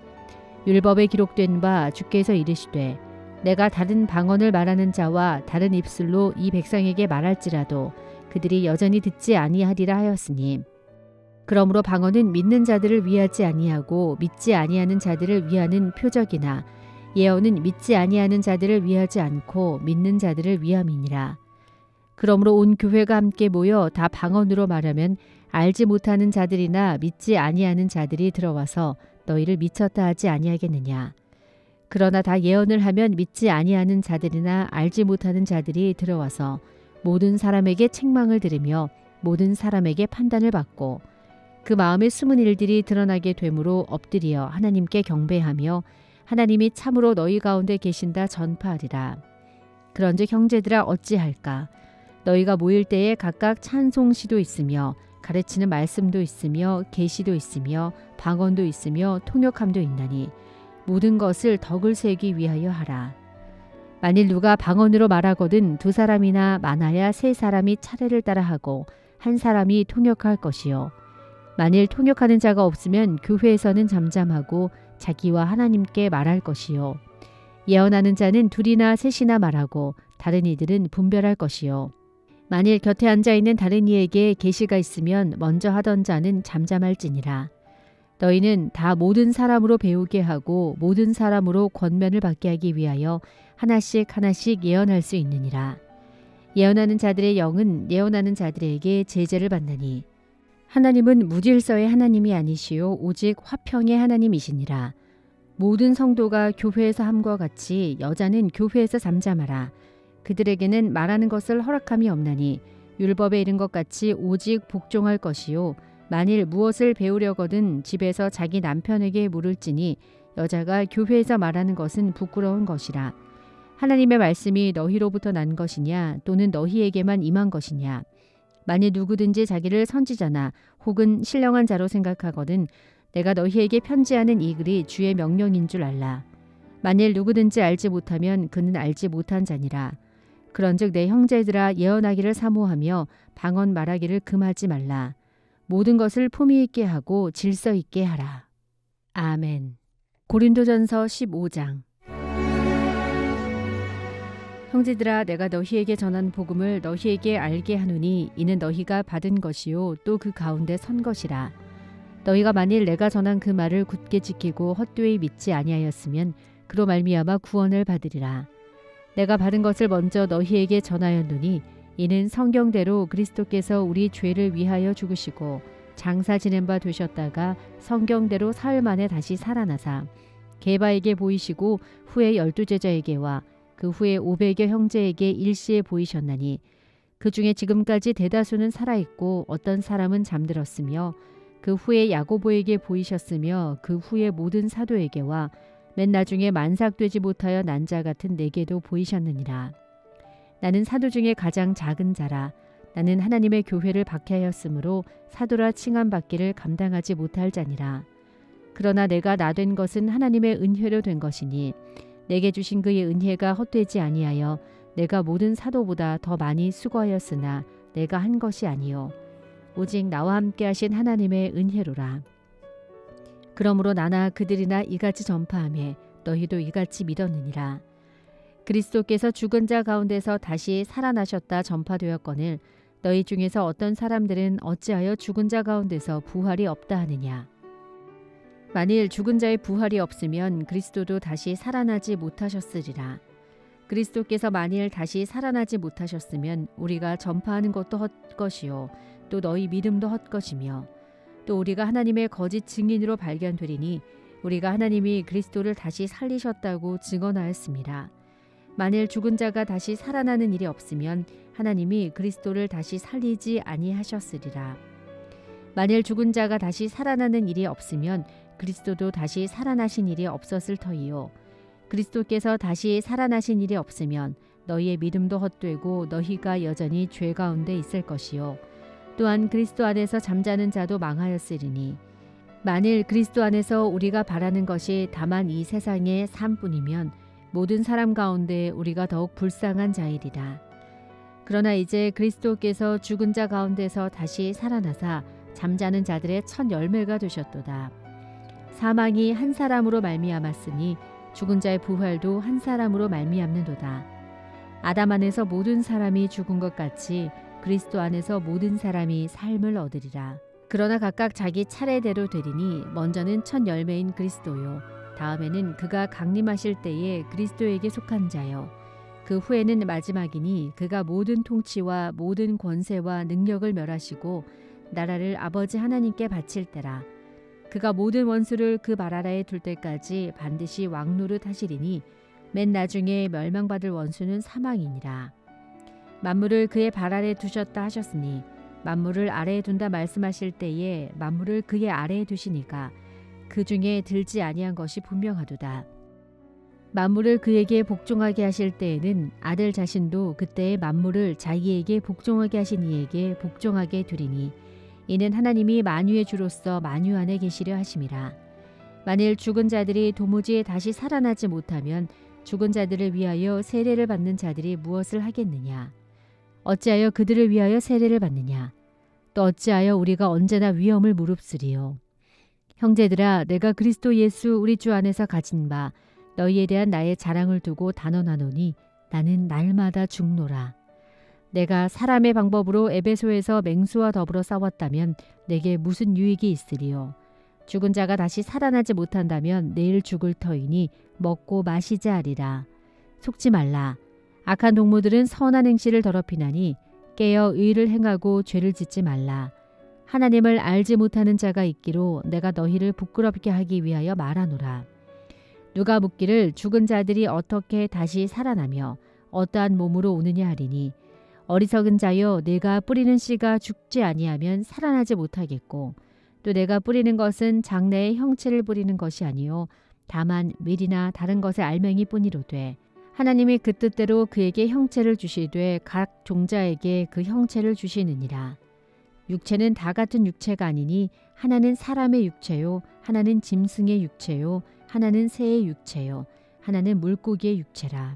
율법에 기록된 바 주께서 이르시되 내가 다른 방언을 말하는 자와 다른 입술로 이 백성에게 말할지라도 그들이 여전히 듣지 아니하리라 하였으니 그러므로 방언은 믿는 자들을 위하지 아니하고 믿지 아니하는 자들을 위하는 표적이나 예언은 믿지 아니하는 자들을 위하지 않고 믿는 자들을 위함이니라. 그러므로 온 교회가 함께 모여 다 방언으로 말하면 알지 못하는 자들이나 믿지 아니하는 자들이 들어와서 너희를 미쳤다 하지 아니하겠느냐. 그러나 다 예언을 하면 믿지 아니하는 자들이나 알지 못하는 자들이 들어와서 모든 사람에게 책망을 들으며 모든 사람에게 판단을 받고 그 마음의 숨은 일들이 드러나게 되므로 엎드려 하나님께 경배하며 하나님이 참으로 너희 가운데 계신다 전파하리라. 그런즉 형제들아 어찌할까? 너희가 모일 때에 각각 찬송시도 있으며 가르치는 말씀도 있으며 계시도 있으며 방언도 있으며 통역함도 있나니 모든 것을 덕을 세우기 위하여 하라. 만일 누가 방언으로 말하거든 두 사람이나 많아야 세 사람이 차례를 따라 하고 한 사람이 통역할 것이요. 만일 통역하는 자가 없으면 교회에서는 잠잠하고 자기와 하나님께 말할 것이요. 예언하는 자는 둘이나 셋이나 말하고 다른 이들은 분별할 것이요. 만일 곁에 앉아있는 다른 이에게 계시가 있으면 먼저 하던 자는 잠잠할지니라. 너희는 다 모든 사람으로 배우게 하고 모든 사람으로 권면을 받게 하기 위하여 하나씩 하나씩 예언할 수 있느니라. 예언하는 자들의 영은 예언하는 자들에게 제재를 받나니 하나님은 무질서의 하나님이 아니시요 오직 화평의 하나님이시니라. 모든 성도가 교회에서 함과 같이 여자는 교회에서 잠잠하라. 그들에게는 말하는 것을 허락함이 없나니 율법에 이른 것 같이 오직 복종할 것이요. 만일 무엇을 배우려거든 집에서 자기 남편에게 물을지니 여자가 교회에서 말하는 것은 부끄러운 것이라. 하나님의 말씀이 너희로부터 난 것이냐 또는 너희에게만 임한 것이냐. 만일 누구든지 자기를 선지자나 혹은 신령한 자로 생각하거든 내가 너희에게 편지하는 이 글이 주의 명령인 줄 알라. 만일 누구든지 알지 못하면 그는 알지 못한 자니라. 그런즉 내 형제들아 예언하기를 사모하며 방언 말하기를 금하지 말라. 모든 것을 품위 있게 하고 질서 있게 하라. 아멘. 고린도전서 15장. 형제들아 내가 너희에게 전한 복음을 너희에게 알게 하노니 이는 너희가 받은 것이요 또 그 가운데 선 것이라. 너희가 만일 내가 전한 그 말을 굳게 지키고 헛되이 믿지 아니하였으면 그로 말미암아 구원을 받으리라. 내가 받은 것을 먼저 너희에게 전하였노니 이는 성경대로 그리스도께서 우리 죄를 위하여 죽으시고 장사 지낸 바 되셨다가 성경대로 사흘 만에 다시 살아나사 게바에게 보이시고 후에 12제자에게와 그 후에 500여 형제에게 일시에 보이셨나니 그 중에 지금까지 대다수는 살아있고 어떤 사람은 잠들었으며 그 후에 야고보에게 보이셨으며 그 후에 모든 사도에게와 맨 나중에 만삭되지 못하여 난 자 같은 내게도 보이셨느니라. 나는 사도 중에 가장 작은 자라. 나는 하나님의 교회를 박해하였으므로 사도라 칭함받기를 감당하지 못할 자니라. 그러나 내가 나된 것은 하나님의 은혜로 된 것이니 내게 주신 그의 은혜가 헛되지 아니하여 내가 모든 사도보다 더 많이 수고하였으나 내가 한 것이 아니요 오직 나와 함께 하신 하나님의 은혜로라. 그러므로 나나 그들이나 이같이 전파하며 너희도 이같이 믿었느니라. 그리스도께서 죽은 자 가운데서 다시 살아나셨다 전파되었거늘 너희 중에서 어떤 사람들은 어찌하여 죽은 자 가운데서 부활이 없다 하느냐. 만일 죽은 자의 부활이 없으면 그리스도도 다시 살아나지 못하셨으리라. 그리스도께서 만일 다시 살아나지 못하셨으면 우리가 전파하는 것도 헛것이요 또 너희 믿음도 헛것이며 또 우리가 하나님의 거짓 증인으로 발견되리니 우리가 하나님이 그리스도를 다시 살리셨다고 증언하였습니다. 만일 죽은 자가 다시 살아나는 일이 없으면 하나님이 그리스도를 다시 살리지 아니하셨으리라. 만일 죽은 자가 다시 살아나는 일이 없으면 그리스도도 다시 살아나신 일이 없었을 터이요. 그리스도께서 다시 살아나신 일이 없으면 너희의 믿음도 헛되고 너희가 여전히 죄 가운데 있을 것이요. 또한 그리스도 안에서 잠자는 자도 망하였으리니 만일 그리스도 안에서 우리가 바라는 것이 다만 이 세상의 삶뿐이면 모든 사람 가운데 우리가 더욱 불쌍한 자이리라. 그러나 이제 그리스도께서 죽은 자 가운데서 다시 살아나사 잠자는 자들의 첫 열매가 되셨도다. 사망이 한 사람으로 말미암았으니 죽은 자의 부활도 한 사람으로 말미암는도다. 아담 안에서 모든 사람이 죽은 것 같이 그리스도 안에서 모든 사람이 삶을 얻으리라. 그러나 각각 자기 차례대로 되리니 먼저는 첫 열매인 그리스도요 다음에는 그가 강림하실 때에 그리스도에게 속한 자요 그 후에는 마지막이니 그가 모든 통치와 모든 권세와 능력을 멸하시고 나라를 아버지 하나님께 바칠 때라. 그가 모든 원수를 그 발 아래에 둘 때까지 반드시 왕노릇 하시리니 맨 나중에 멸망받을 원수는 사망이니라. 만물을 그의 발 아래 두셨다 하셨으니 만물을 아래에 둔다 말씀하실 때에 만물을 그의 아래에 두시니까 그 중에 들지 아니한 것이 분명하도다. 만물을 그에게 복종하게 하실 때에는 아들 자신도 그때의 만물을 자기에게 복종하게 하신 이에게 복종하게 두리니 이는 하나님이 만유의 주로서 만유 안에 계시려 하심이라. 만일 죽은 자들이 도무지 다시 살아나지 못하면 죽은 자들을 위하여 세례를 받는 자들이 무엇을 하겠느냐? 어찌하여 그들을 위하여 세례를 받느냐? 또 어찌하여 우리가 언제나 위험을 무릅쓰리요? 형제들아, 내가 그리스도 예수 우리 주 안에서 가진 바 너희에 대한 나의 자랑을 두고 단언하노니 나는 날마다 죽노라. 내가 사람의 방법으로 에베소에서 맹수와 더불어 싸웠다면 내게 무슨 유익이 있으리요? 죽은 자가 다시 살아나지 못한다면 내일 죽을 터이니 먹고 마시자 하리라. 속지 말라. 악한 동무들은 선한 행실을 더럽히나니 깨어 의를 행하고 죄를 짓지 말라. 하나님을 알지 못하는 자가 있기로 내가 너희를 부끄럽게 하기 위하여 말하노라. 누가 묻기를 죽은 자들이 어떻게 다시 살아나며 어떠한 몸으로 오느냐 하리니 어리석은 자여, 내가 뿌리는 씨가 죽지 아니하면 살아나지 못하겠고 또 내가 뿌리는 것은 장래의 형체를 뿌리는 것이 아니요 다만 밀이나 다른 것의 알맹이 뿐이로되 하나님이 그 뜻대로 그에게 형체를 주시되 각 종자에게 그 형체를 주시느니라. 육체는 다 같은 육체가 아니니 하나는 사람의 육체요 하나는 짐승의 육체요 하나는 새의 육체요 하나는 물고기의 육체라.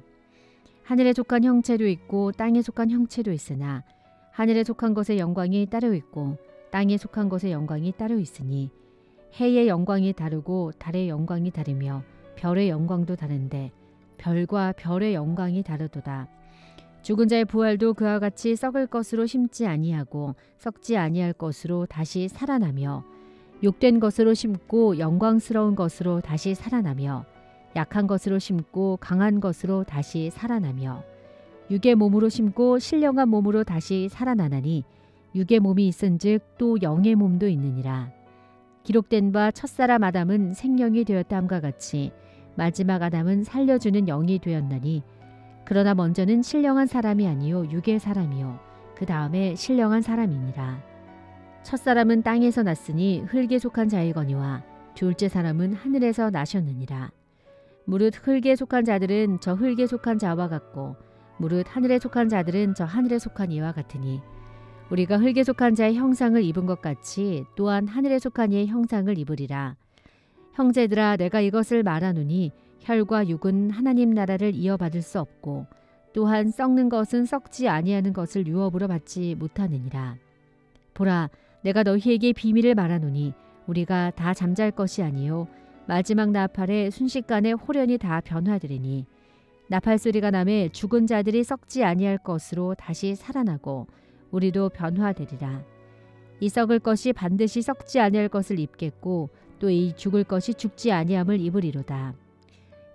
하늘에 속한 형체도 있고 땅에 속한 형체도 있으나 하늘에 속한 것의 영광이 따로 있고 땅에 속한 것의 영광이 따로 있으니 해의 영광이 다르고 달의 영광이 다르며 별의 영광도 다른데 별과 별의 영광이 다르도다. 죽은 자의 부활도 그와 같이 썩을 것으로 심지 아니하고 썩지 아니할 것으로 다시 살아나며 욕된 것으로 심고 영광스러운 것으로 다시 살아나며 약한 것으로 심고 강한 것으로 다시 살아나며 육의 몸으로 심고 신령한 몸으로 다시 살아나나니 육의 몸이 있은즉 또 영의 몸도 있느니라. 기록된 바 첫사람 아담은 생명이 되었다 함과 같이 마지막 아담은 살려주는 영이 되었나니 그러나 먼저는 신령한 사람이 아니요 육의 사람이요 그 다음에 신령한 사람이니라. 첫사람은 땅에서 났으니 흙에 속한 자이거니와 둘째 사람은 하늘에서 나셨느니라. 무릇 흙에 속한 자들은 저 흙에 속한 자와 같고 무릇 하늘에 속한 자들은 저 하늘에 속한 이와 같으니 우리가 흙에 속한 자의 형상을 입은 것 같이 또한 하늘에 속한 이의 형상을 입으리라. 형제들아, 내가 이것을 말하노니 혈과 육은 하나님 나라를 이어받을 수 없고 또한 썩는 것은 썩지 아니하는 것을 유업으로 받지 못하느니라. 보라, 내가 너희에게 비밀을 말하노니 우리가 다 잠잘 것이 아니요 마지막 나팔에 순식간에 호련히 다 변화되리니 나팔 소리가 나매 죽은 자들이 썩지 아니할 것으로 다시 살아나고 우리도 변화되리라. 이 썩을 것이 반드시 썩지 아니할 것을 입겠고 또 이 죽을 것이 죽지 아니함을 입으리로다.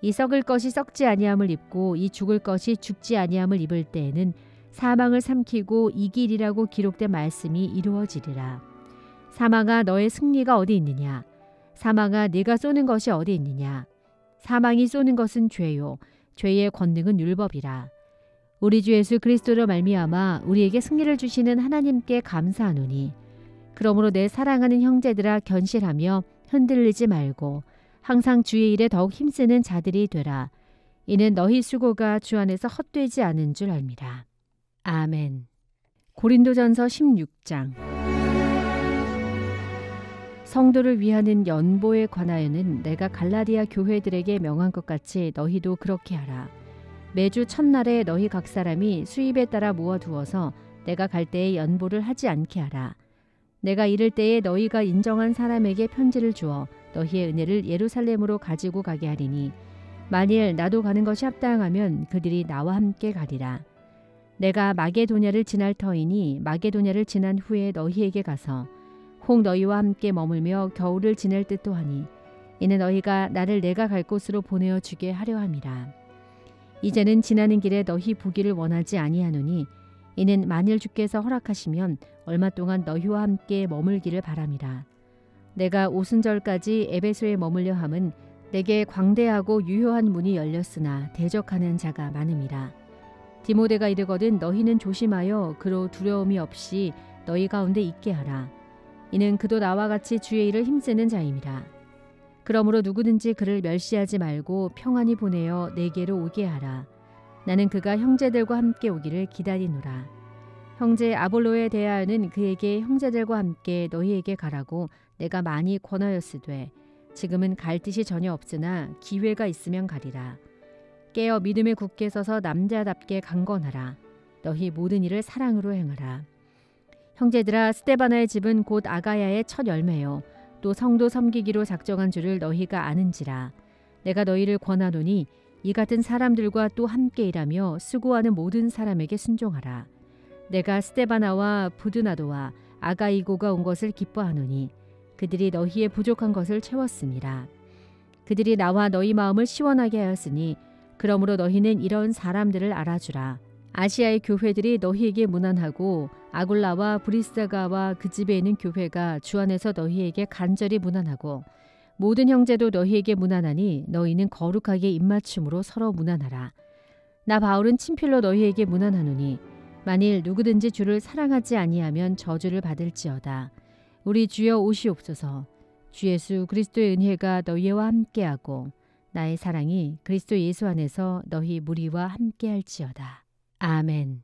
이 썩을 것이 썩지 아니함을 입고 이 죽을 것이 죽지 아니함을 입을 때에는 사망을 삼키고 이길이라고 기록된 말씀이 이루어지리라. 사망아, 너의 승리가 어디 있느냐? 사망아, 네가 쏘는 것이 어디 있느냐? 사망이 쏘는 것은 죄요 죄의 권능은 율법이라. 우리 주 예수 그리스도로 말미암아 우리에게 승리를 주시는 하나님께 감사하노니 그러므로 내 사랑하는 형제들아, 견실하며 흔들리지 말고 항상 주의 일에 더욱 힘쓰는 자들이 되라. 이는 너희 수고가 주 안에서 헛되지 않은 줄 알미라. 아멘. 고린도전서 16장. 성도를 위하는 연보에 관하여는 내가 갈라디아 교회들에게 명한 것 같이 너희도 그렇게 하라. 매주 첫날에 너희 각 사람이 수입에 따라 모아두어서 내가 갈 때에 연보를 하지 않게 하라. 내가 이를 때에 너희가 인정한 사람에게 편지를 주어 너희의 은혜를 예루살렘으로 가지고 가게 하리니 만일 나도 가는 것이 합당하면 그들이 나와 함께 가리라. 내가 마게도냐를 지날 터이니 마게도냐를 지난 후에 너희에게 가서 혹 너희와 함께 머물며 겨울을 지낼 듯도 하니 이는 너희가 나를 내가 갈 곳으로 보내어 주게 하려 함이라. 이제는 지나는 길에 너희 보기를 원하지 아니하노니 이는 만일 주께서 허락하시면 얼마 동안 너희와 함께 머물기를 바람이라. 내가 오순절까지 에베소에 머물려 함은 내게 광대하고 유효한 문이 열렸으나 대적하는 자가 많음이라. 디모데가 이르거든 너희는 조심하여 그로 두려움이 없이 너희 가운데 있게 하라. 이는 그도 나와 같이 주의 일을 힘쓰는 자임이라. 그러므로 누구든지 그를 멸시하지 말고 평안히 보내어 내게로 오게 하라. 나는 그가 형제들과 함께 오기를 기다리노라. 형제 아볼로에 대하여는 그에게 형제들과 함께 너희에게 가라고 내가 많이 권하였으되 지금은 갈 뜻이 전혀 없으나 기회가 있으면 가리라. 깨어 믿음에 굳게 서서 남자답게 강건하라. 너희 모든 일을 사랑으로 행하라. 형제들아, 스데바나의 집은 곧 아가야의 첫 열매요 또 성도 섬기기로 작정한 줄을 너희가 아는지라. 내가 너희를 권하노니 이 같은 사람들과 또 함께 일하며 수고하는 모든 사람에게 순종하라. 내가 스데바나와 부드나도와 아가이고가 온 것을 기뻐하노니 그들이 너희의 부족한 것을 채웠음이라. 그들이 나와 너희 마음을 시원하게 하였으니 그러므로 너희는 이런 사람들을 알아주라. 아시아의 교회들이 너희에게 문안하고 아굴라와 브리스가와 그 집에 있는 교회가 주 안에서 너희에게 간절히 문안하고 모든 형제도 너희에게 문안하니 너희는 거룩하게 입맞춤으로 서로 문안하라. 나 바울은 친필로 너희에게 문안하노니 만일 누구든지 주를 사랑하지 아니하면 저주를 받을지어다. 우리 주여 오시옵소서. 주 예수 그리스도의 은혜가 너희와 함께하고 나의 사랑이 그리스도 예수 안에서 너희 무리와 함께할지어다. 아멘.